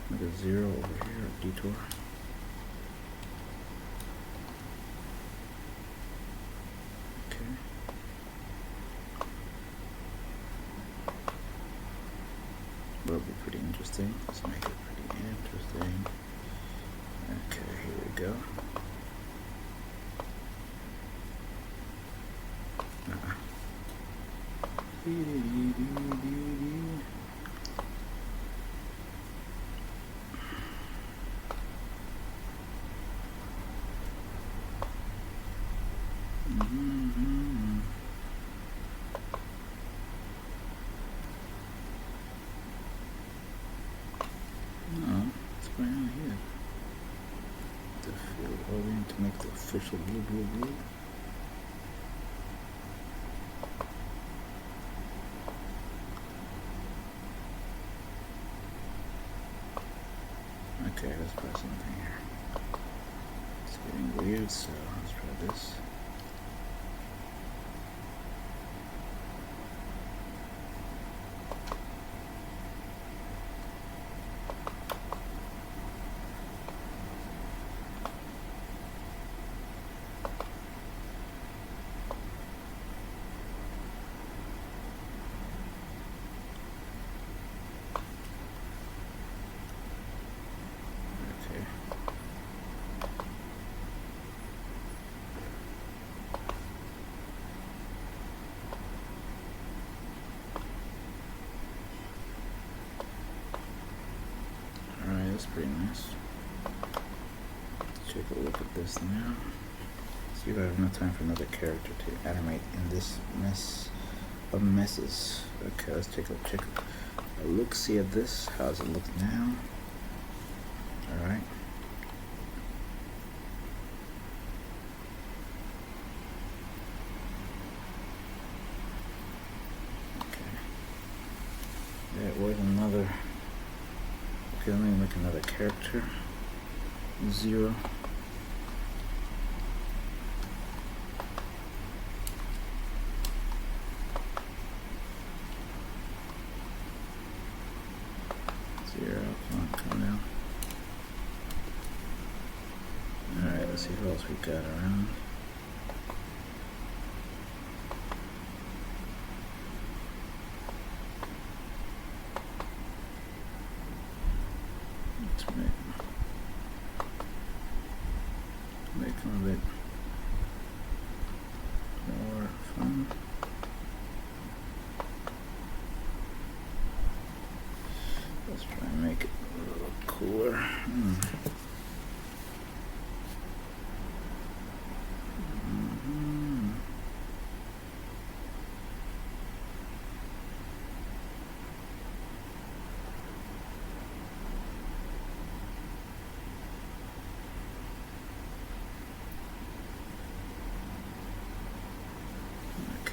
Like a 0 over here, a detour. Okay. That'll be pretty interesting. Let's make it pretty interesting. Okay, here we go. No, it's right on here. The field orient to make the official blue. Okay, let's try something here. It's getting weird, so let's try this. That's pretty nice. Let's take a look at this now. See if I have enough time for another character to animate in this mess of messes. Okay, let's take a look, see at this. How does it look now? Alright. Okay. There was another. Okay, let me make another character. 0. Come down. Alright, let's see who else we got around. Let's make him a bit more fun. Let's try and make it a little cooler.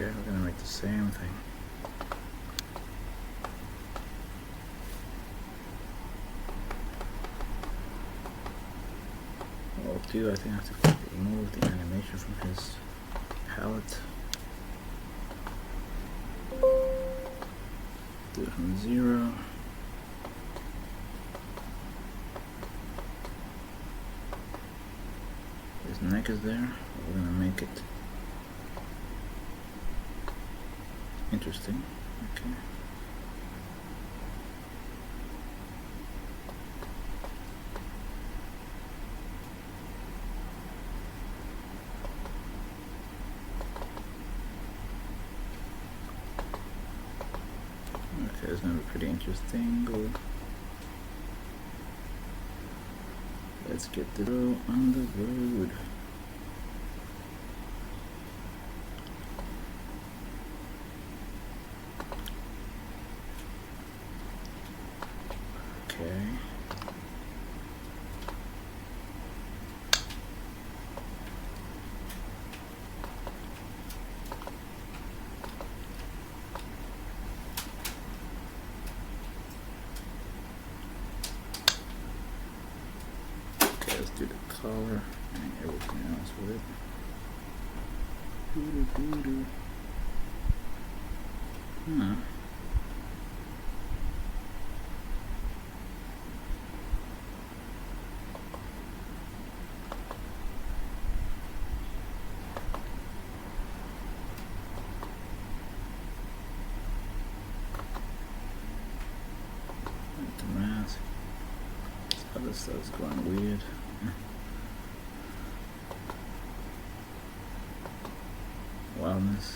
Okay, we're gonna make the same thing. What I'll do, I think I have to remove the animation from his palette. Do it from 0. His neck is there. We're gonna make it interesting. Okay. Okay, it's gonna be pretty interesting. Let's get the girl on the road. Okay. Let's do the color and everything else with it. Huh. The mask. Other stuff's going weird. Wildness.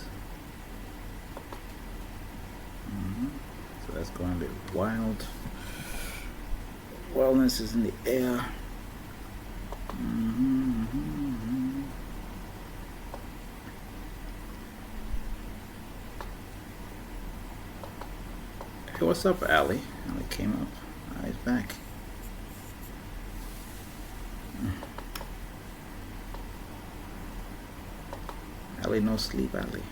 So that's going a bit wild. Wildness is in the air. Hey, what's up, Ali? Ali came up. He's back. Ali, no sleep, Ali.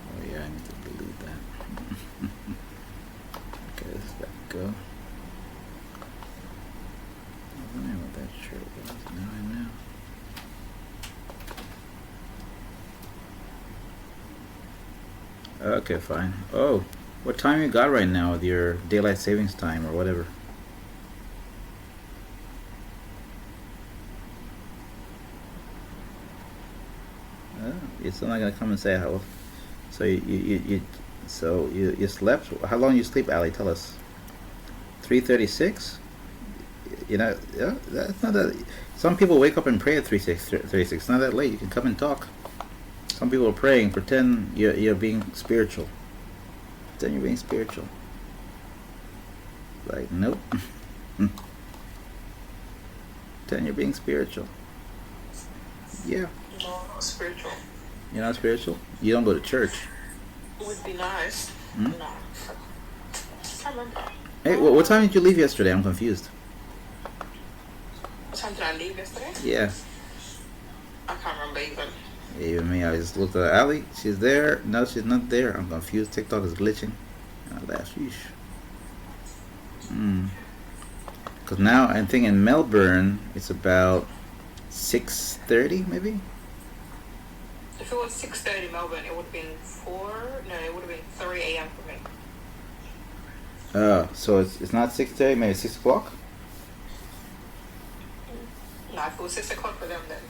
Oh yeah, I need to delete that. Okay, let's let go. I don't know what that shirt was. Now I know. Okay, fine. Oh, what time you got right now with your daylight savings time or whatever? You're still not gonna come and say how. So you slept. How long you sleep, Ali? Tell us. 3:36. You know, yeah, that's not that. Some people wake up and pray at 3:36. It's not that late. You can come and talk. Some people are praying. Pretend you're being spiritual. Pretend you're being spiritual. Like, nope. Pretend you're being spiritual. Yeah. No, not spiritual. You're not spiritual? You don't go to church. Would be nice. No. I can't remember. Hey, what time did you leave yesterday? I'm confused. What time did I leave yesterday? Yeah. I can't remember even. Even me, I just looked at Ali. She's there. No, she's not there. I'm confused. TikTok is glitching. That's sheesh. Because now I think in Melbourne it's about 6:30 maybe. If it was 6:30 Melbourne, it would have been 4. No, it would have been 3 a.m. for me. So it's not 6:30, maybe 6 o'clock. No, if it was 6 o'clock for them, then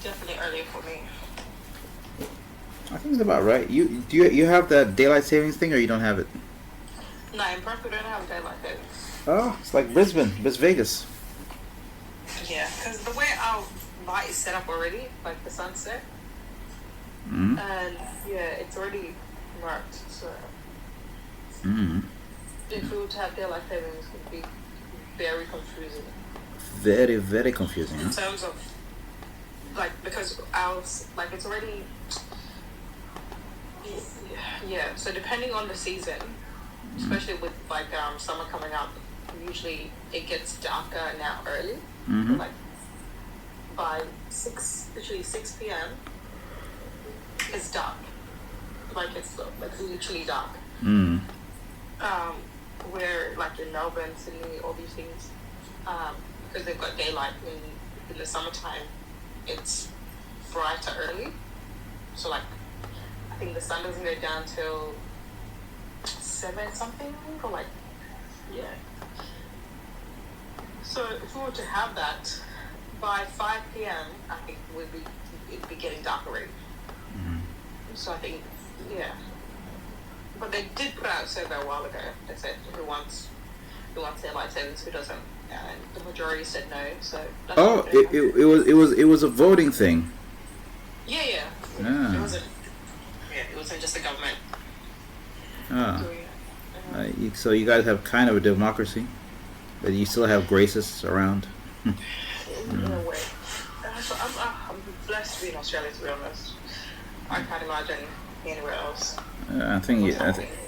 definitely earlier for me. I think it's about right. You have that daylight savings thing, or you don't have it? No, in Perth we don't have daylight savings. Oh, it's like Brisbane, Vegas. Yeah, because the way our light is set up already, like the sunset, Mm-hmm. and yeah, it's already marked. So if we were to have daylight savings, it would be very confusing. Very, very confusing. In terms of like, because ours, like, it's already, yeah. So depending on the season, especially with like summer coming up, usually it gets darker now early. Like by 6 p.m. it's dark. Like it's literally dark. Where like in Melbourne, Sydney, all these things, because they've got daylight in the summertime, it's brighter early. So like, I think the sun doesn't go down till 7 something, or like, yeah. So if we were to have that by 5 p.m., I think it'd be getting dark already. So I think, yeah. But they did put out a survey a while ago. They said who wants who wants their life savings, who doesn't, and the majority said no. So that's Oh, it was a voting thing. Yeah. Ah. It wasn't. Yeah, it wasn't just the government. Ah. doing it. So you guys have kind of a democracy, but you still have gracists around. In a way. So I'm blessed to be in Australia, to be honest. I can't imagine anywhere else.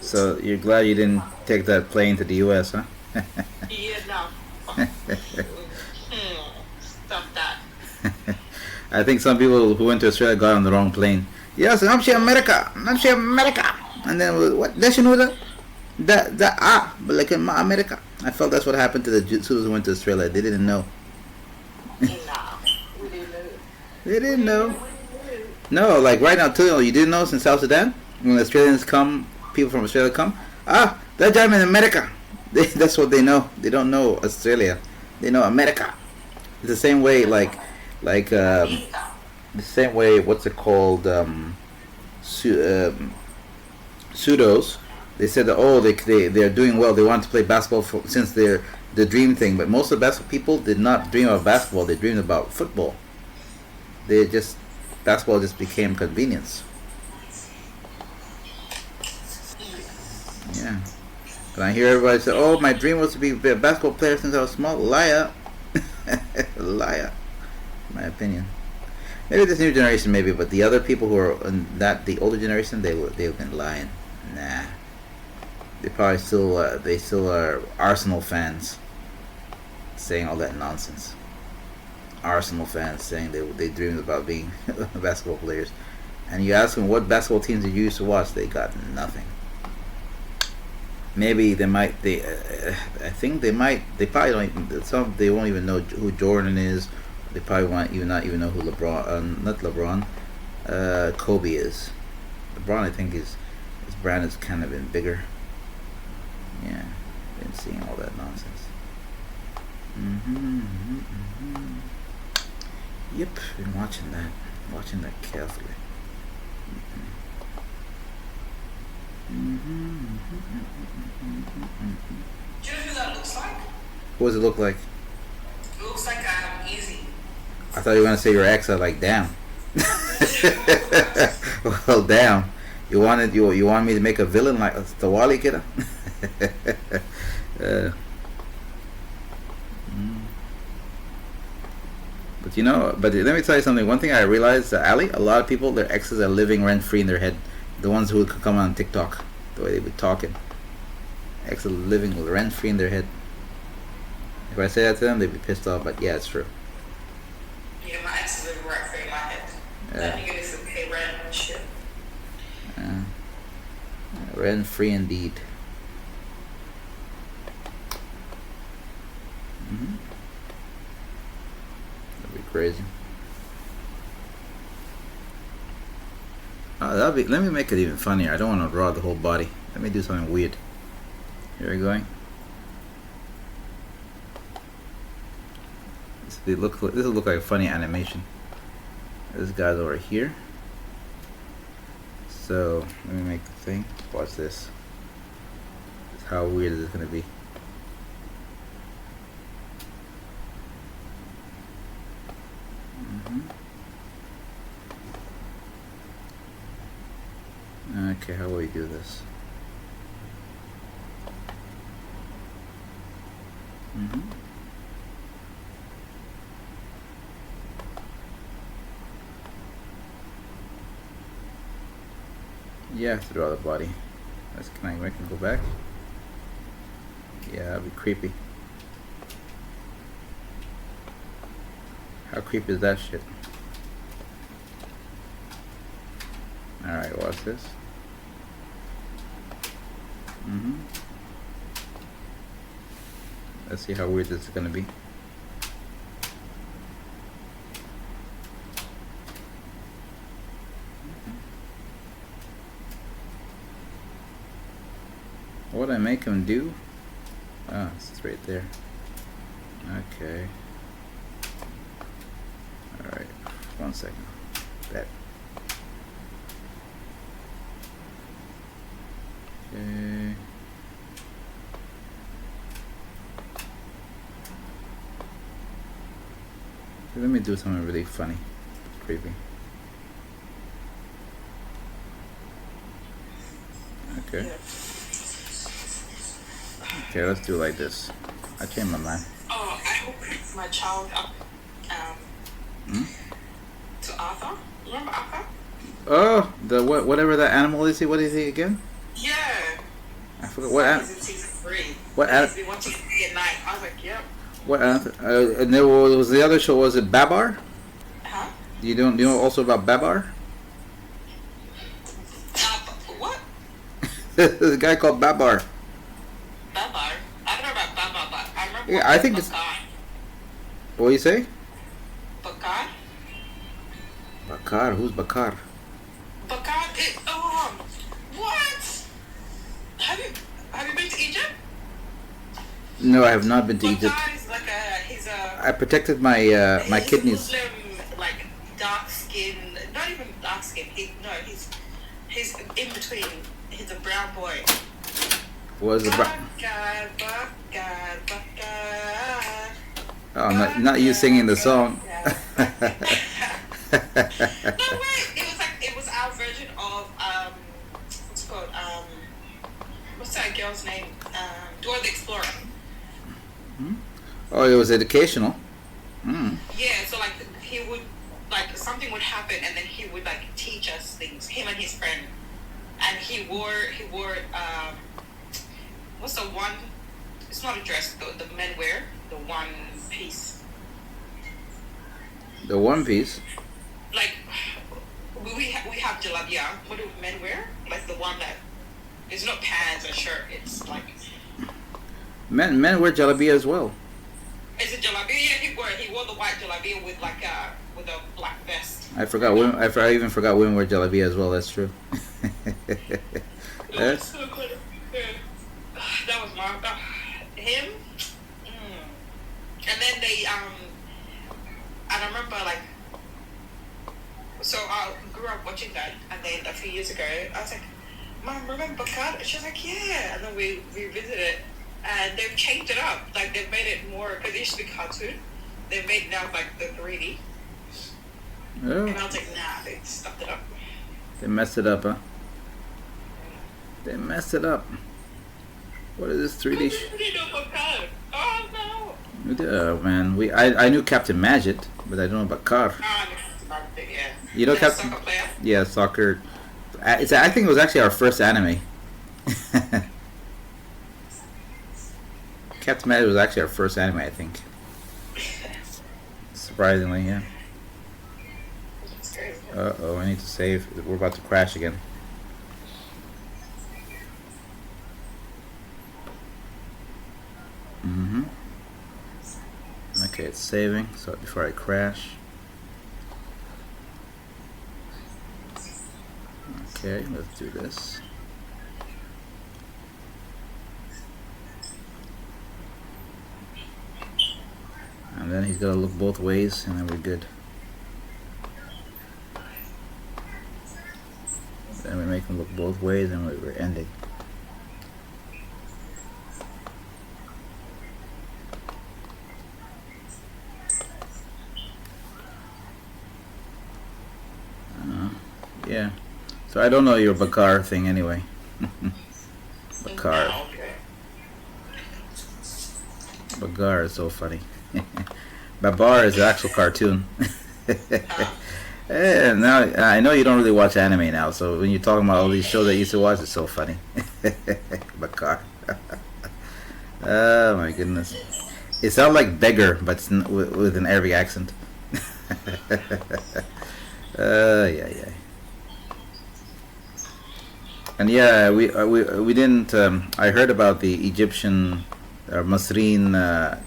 So. You're glad you didn't take that plane to the U.S., huh? Yeah, no. Stop that. I think some people who went to Australia got on the wrong plane. Yes, I'm sure America, and then what? Does you know that like in America? I felt that's what happened to the students who went to Australia. They didn't know. Nah, we didn't know. They didn't know. No, like right now too. You didn't know since South Sudan when Australians come, people from Australia come. That time in America. That's what they know. They don't know Australia. They know America. It's the same way, the same way. What's it called? Pseudos. They said that they're doing well. They want to play basketball since they're the dream thing. But most of the basketball people did not dream of basketball. They dreamed about football. Basketball just became convenience. Yeah. And I hear everybody say, "Oh, my dream was to be a basketball player since I was small." Liar. Liar. In my opinion. Maybe this new generation, maybe, but the other people who are in the older generation, they've been lying. Nah. They probably still are Arsenal fans, saying all that nonsense. Arsenal fans saying they dreamed about being basketball players, and you ask them what basketball teams did you used to watch, they got nothing. Maybe they might. I think they might. They probably don't. They won't even know who Jordan is. They probably not even know who LeBron. Not LeBron. Kobe is. LeBron, I think his brand has kind of been bigger. Yeah, been seeing all that nonsense. Yep, been watching that carefully. Do you know who that looks like? What does it look like? It looks like Easy. I thought you were gonna say your ex. I was like, damn. Well, damn. You wanted me to make a villain like the Wally kidder? But let me tell you something. One thing I realized, Ali, a lot of people, their exes are living rent free in their head. The ones who would come on TikTok, the way they be talking. Exes living rent free in their head. If I say that to them, they'd be pissed off. But yeah, it's true. Yeah, my ex is living rent free in my head. That nigga needs to pay rent and shit. Rent free indeed. That'd be crazy. Let me make it even funnier. I don't want to draw the whole body. Let me do something weird. Here we going. This will look like a funny animation. This guy's over here. So let me make the thing. Watch this. How weird is this gonna be? Okay, how will we do this? Yeah, I have to draw the body. Can I go back? Yeah, that'd be creepy. How creepy is that shit? Alright, watch this. Let's see how weird this is gonna be. What I make him do? It's right there. Okay. Alright, 1 second. That. Okay. Let me do something really funny, creepy. Okay. Yeah. Okay, let's do it like this. I changed my mind. Oh, I hope my child to Arthur. Remember Arthur? Oh, the whatever that animal is. What is he again? Yeah. I forgot what. He's in season 3. What? He's been watching it at night. I was like, yep. What? And there was the other show. Was it Babar? Huh? You know also about Babar? What? There's a guy called Babar. Babar? I don't know about Babar, but I remember. Yeah, I think it's. What do you say? Bakar? Bakar. Who's Bakar? Bakar is what? Have you been to Egypt? No, I have not been to Egypt. Bakar is like he's a. I protected my my he's kidneys. Muslim, like dark skin, not even dark skin. He's in between. He's a brown boy. Was a brown. Bakar, Bakar, Bakar. Oh, not you singing the song. No way! It was our version of what's it called? What's that girl's name? Dora the Explorer. Oh, it was educational. Mm. Yeah, so like he would something would happen and then he would like teach us things. Him and his friend, and he wore what's the one? It's not a dress. The men wear the one piece. The one piece. Like we have jalabia. What do men wear? Like the one that it's not pants or shirt. It's like Men wear jalabia as well. is it jalabia? Yeah, he wore the white jalabia with like with a black vest. I forgot. I even forgot women wear jalabia as well. That's true. That was my him. And then they and I remember like so I grew up watching that, and then a few years ago I was like, Mom, remember Bakar? And she was like, yeah. And then we revisited it, and they've changed it up. Like they've made it more because it used to be cartoon. They've made it now like the 3D. Oh. And I was like, nah, they stuffed it up. They messed it up, huh? They messed it up. What is this 3D? Oh no! Oh man, I knew Captain Magic, but I don't know about Car. Ah, it's about a thing, yeah. You know The Captain? soccer player? Yeah, soccer. I think it was actually our first anime. Captain Magic was actually our first anime, I think. Surprisingly, yeah. It's crazy. Uh-oh, I need to save. We're about to crash again. Mm-hmm. Okay, it's saving, so before I crash. Okay, let's do this. And then he's got to look both ways, and then we're good. Then we make him look both ways, and we're ending. Yeah. So I don't know your Bakar thing anyway. Bakar. No, okay. Bagar is so funny. Babar is an actual cartoon. And now I know you don't really watch anime now, so when you're talking about all these shows that you used to watch, it's so funny. Bakar. Oh my goodness. It sounds like beggar, but it's with an Arabic accent. Yeah. And yeah, we didn't. I heard about the Egyptian or Masreen the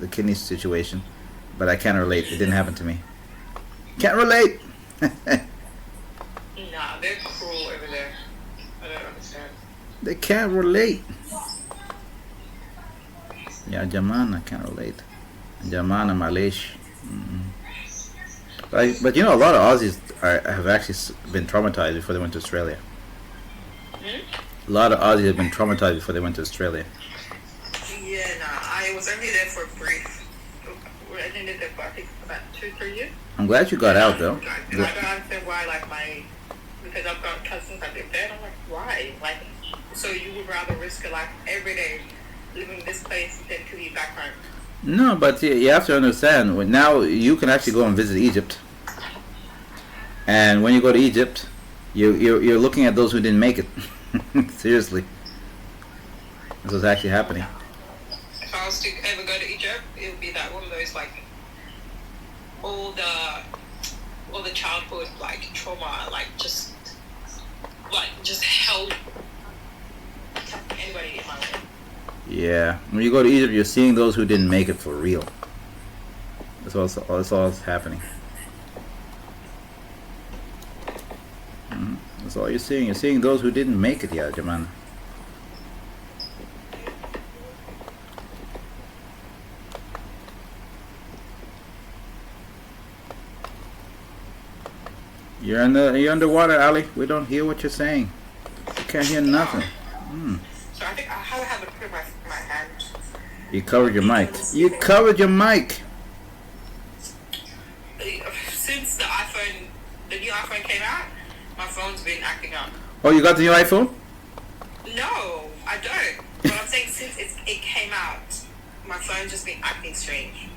kidney situation, but I can't relate. It didn't happen to me. Can't relate. Nah, they're cruel over there. I don't understand. They can't relate. Yeah, Jamana can't relate. Jamana Malish. But you know, a lot of Aussies have actually been traumatized before they went to Australia. A lot of Aussies have been traumatized before they went to Australia. Yeah, nah, I was only there for a brief. I did it for I think about 2-3 years. I'm glad you got out though. I don't understand why, like because I've got cousins that live there, and I'm like, why? Like, so you would rather risk your life every day living in this place than to be back home? No, but you have to understand. Now you can actually go and visit Egypt, and when you go to Egypt, you're looking at those who didn't make it. Seriously, that's what's actually happening. If I was to ever go to Egypt, it would be that one of those like all the childhood like trauma, like just held anybody in my way. Yeah, when you go to Egypt, you're seeing those who didn't make it for real. That's all that's happening. That's all you're seeing. You're seeing those who didn't make it, yeah, Jaman. You're underwater, Ali. We don't hear what you're saying. We can't hear nothing. So I think I have it put my hand. You covered your mic. You covered your mic. Since the new iPhone came out, my phone's been acting up. Oh, you got the new iPhone? No, I don't. But I'm saying since it came out, my phone's just been acting strange.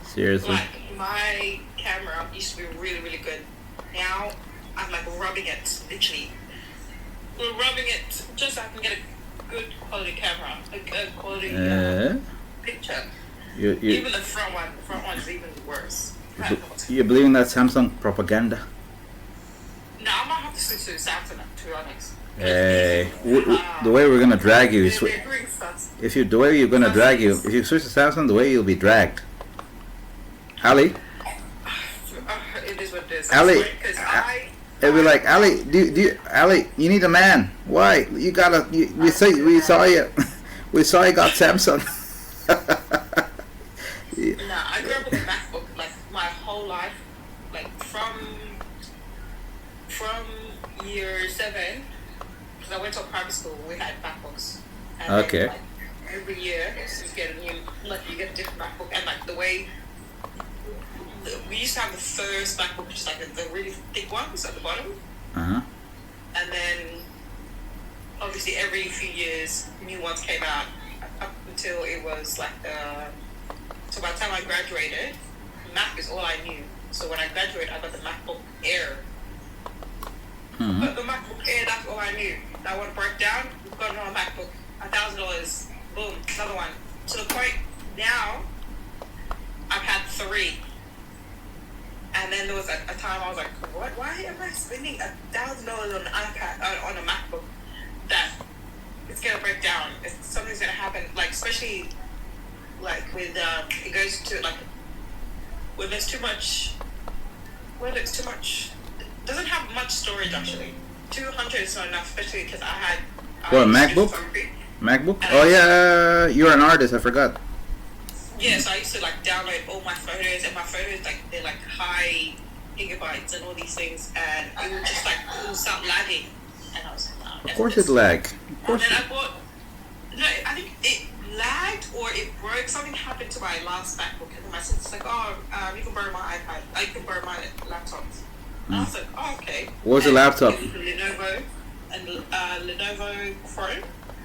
Seriously? Like, my camera used to be really, really good. Now, I'm like rubbing it, literally. We're rubbing it just so I can get a good quality camera, a good quality picture. Even the front one is even worse. You believe in that Samsung propaganda? No, I might have to switch to Samsung, to be honest. Hey, the way we're gonna drag you is the way you're gonna drag you. If you switch to Samsung, the way you'll be dragged. Ali. It is what it is. Ali. It'll be like, Ali, Ali, you need a man. Why? You gotta. We saw you. We saw you got Samsung. No, I grew up with a MacBook like my whole life, like from year 7, because I went to a private school. We had MacBooks. And okay. Then, like, every year, you get a different MacBook, and like the way. We used to have the first MacBook, which is like the really thick ones at the bottom. Uh-huh. And then, obviously, every few years, new ones came out up until it was like so by the time I graduated, Mac is all I knew. So when I graduated, I got the MacBook Air. Mm-hmm. But the MacBook Air, that's all I knew. That one broke down, got another MacBook, $1,000, boom, another one. To the point now, I've had 3. And then there was a time I was like, what? Why am I spending $1,000 on an iPad, on a MacBook that it's going to break down? Something's going to happen, like, especially, like, with, it goes to, like, when there's too much, it doesn't have much storage, actually. 200 is not enough, especially because I had... What, MacBook? MacBook? Oh, yeah, you're an artist, I forgot. Yeah, so I used to like download all my photos, and my photos they're like high gigabytes and all these things, and it would just start lagging, and I was like, of course it lagged. And then I bought, I think it lagged or it broke. Something happened to my last MacBook, and then my sister's like, you can borrow my iPad, you can borrow my laptop. And I was like, oh, okay. What was the laptop? Lenovo Chrome.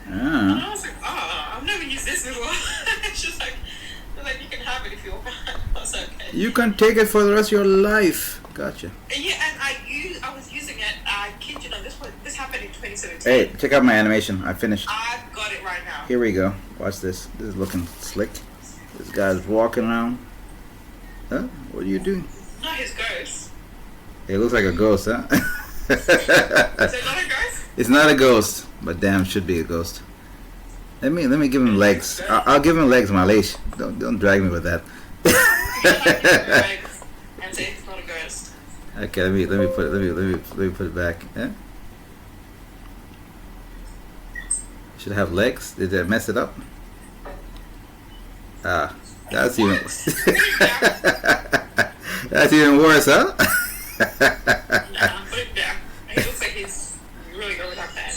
Ah. And I was like, I've never used this before. It's just like you can have it if you want. I was like, okay. You can take it for the rest of your life. Gotcha. And yeah, and I was using it. I kid you not, this happened in 2017. Hey, check out my animation. I finished. I've got it right now. Here we go. Watch this. This is looking slick. This guy's walking around. Huh? What are you doing? Not his ghost. It looks like a ghost, huh? Is it not a ghost? It's not a ghost, but damn, it should be a ghost. Let me give him legs. I'll give him legs, Malish. Don't drag me with that. And say it's not a ghost. Okay, let me put it back. Yeah? Should have legs. Did I mess it up? That's even that's even worse, huh? Nah, put it down. He looks like he's really that bad.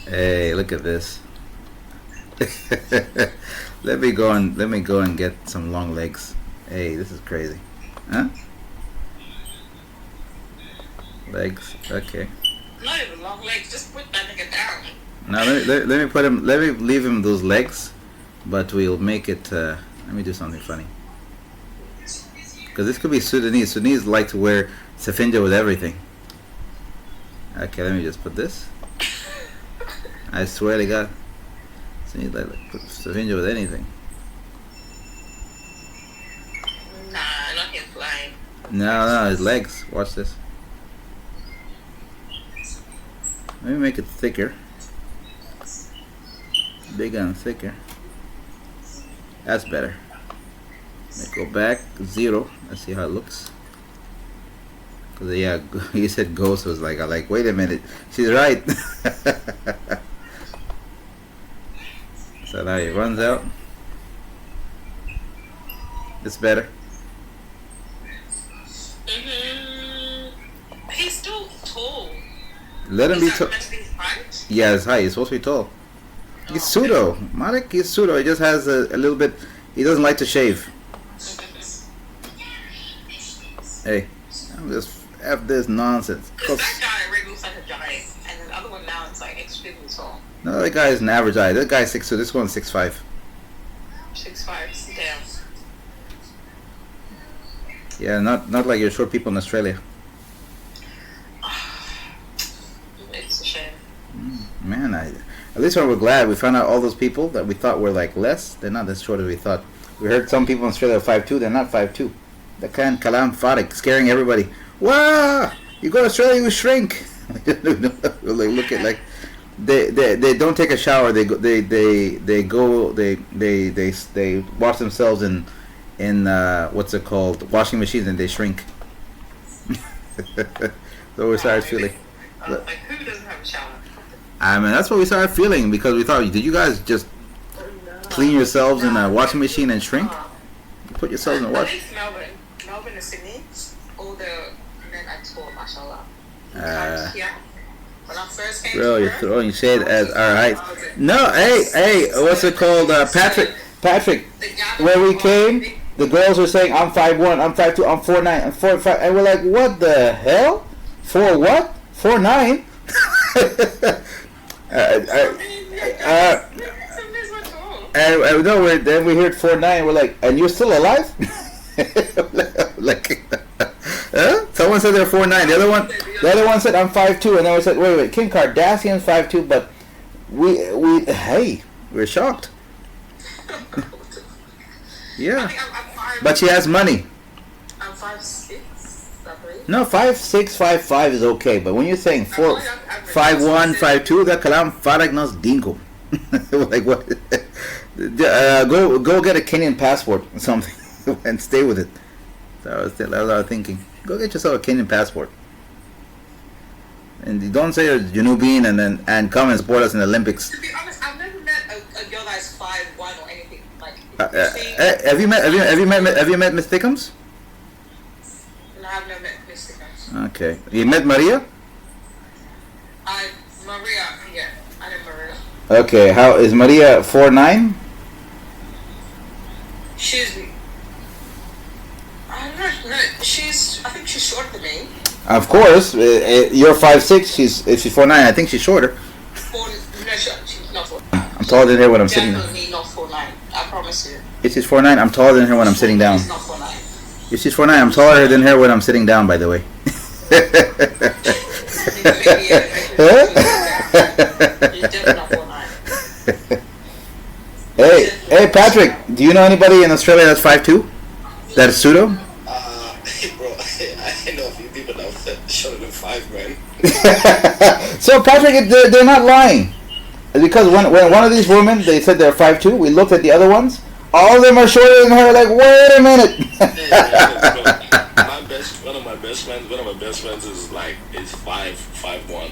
Hey, look at this. let me go and get some long legs. Hey, this is crazy. Huh? Legs. Okay. Not even long legs. Just put that nigga down. Now let me put him. Let me leave him those legs, but we'll make it. Let me do something funny. Because this could be Sudanese. Sudanese like to wear safinja with everything. Okay, let me just put this. I swear to God. Sudanese like put safinja with anything. Nah, not him flying. No, his legs. Watch this. Let me make it thicker. Bigger and thicker. That's better. Let me go back 0. Let's see how it looks. Cause yeah, you said ghost was like, I'm like, wait a minute, she's right. So now he runs out. It's better. He's still tall. Let him be tall. Yeah, it's high. He's supposed to be tall. He's pseudo. Malik, he's pseudo. He just has a little bit. He doesn't like to shave. Hey, I'm just F this nonsense. That guy already looks like a giant, and then the other one now it's like extremely tall. No, that guy is an average height. That guy's 6'2". This one's 6'5". 6'5", damn. Yeah, not like your short people in Australia. It's a shame. Man, at least we're glad we found out all those people that we thought were like less. They're not as short as we thought. We heard some people in Australia are 5'2". They're not 5'2". That kind of kalam farik, scaring everybody. Wow! You go to Australia, you shrink. Like, look at like they don't take a shower. They wash themselves in what's it called, washing machines, and they shrink. So we started feeling. Like, who doesn't have a shower? I mean, that's what we started feeling, because we thought, did you guys just clean yourselves in a washing machine and shrink? You put yourselves in a wash. Melbourne and Sydney, all the men I told, mashallah. When I first came bro, to you're Perth, throwing shade as our height. No, hey, what's it called? Patrick, where we came, the girls were saying, I'm 5'1", I'm 5'2", I'm 4'9", I'm 4'5", and we're like, what the hell? 4 what? 4'9"? And no, then we heard 4'9", we're like, and you're still alive? Like, huh? Someone said they're 4'9". The other one said I'm 5'2", and then we said, wait, Kim Kardashian's 5'2", but we're shocked. Yeah, but she has money. I'm 5'6", I believe. No, 5'6", 5'5" is okay, but when you're saying 5'1", 5'2", that kalam farag nas dingo. Like what? Go get a Kenyan passport or something and stay with it. That was what I was thinking. Go get yourself a Kenyan passport, and you don't say you're Janubian and come and support us in the Olympics. To be honest, I've never met a girl that's 5'1" or anything. Like, have you met Miss Thickums? No, I've never met Miss Thickums. Okay, you met Maria? Maria, yeah, I know Maria. Okay, how is Maria 4'9"? I think she's shorter than me. Of course, you're 5'6". If she's 4'9", I think she's shorter. She's not 4'9". I'm taller than her when I'm sitting down. Definitely not 4'9". I promise you. If she's 4'9", I'm taller than her when I'm sitting down. She's not 4'9". If she's 4'9", I'm taller than her when I'm sitting down, by the way. You're definitely not 4'9". Hey, Patrick, do you know anybody in Australia that's 5'2"? That's pseudo? Bro, I know a few people that shorter than 5, man. So, Patrick, they're not lying. Because when one of these women, they said they're 5'2", we looked at the other ones, all of them are shorter than her, like, wait a minute. One of my best friends is 5'1".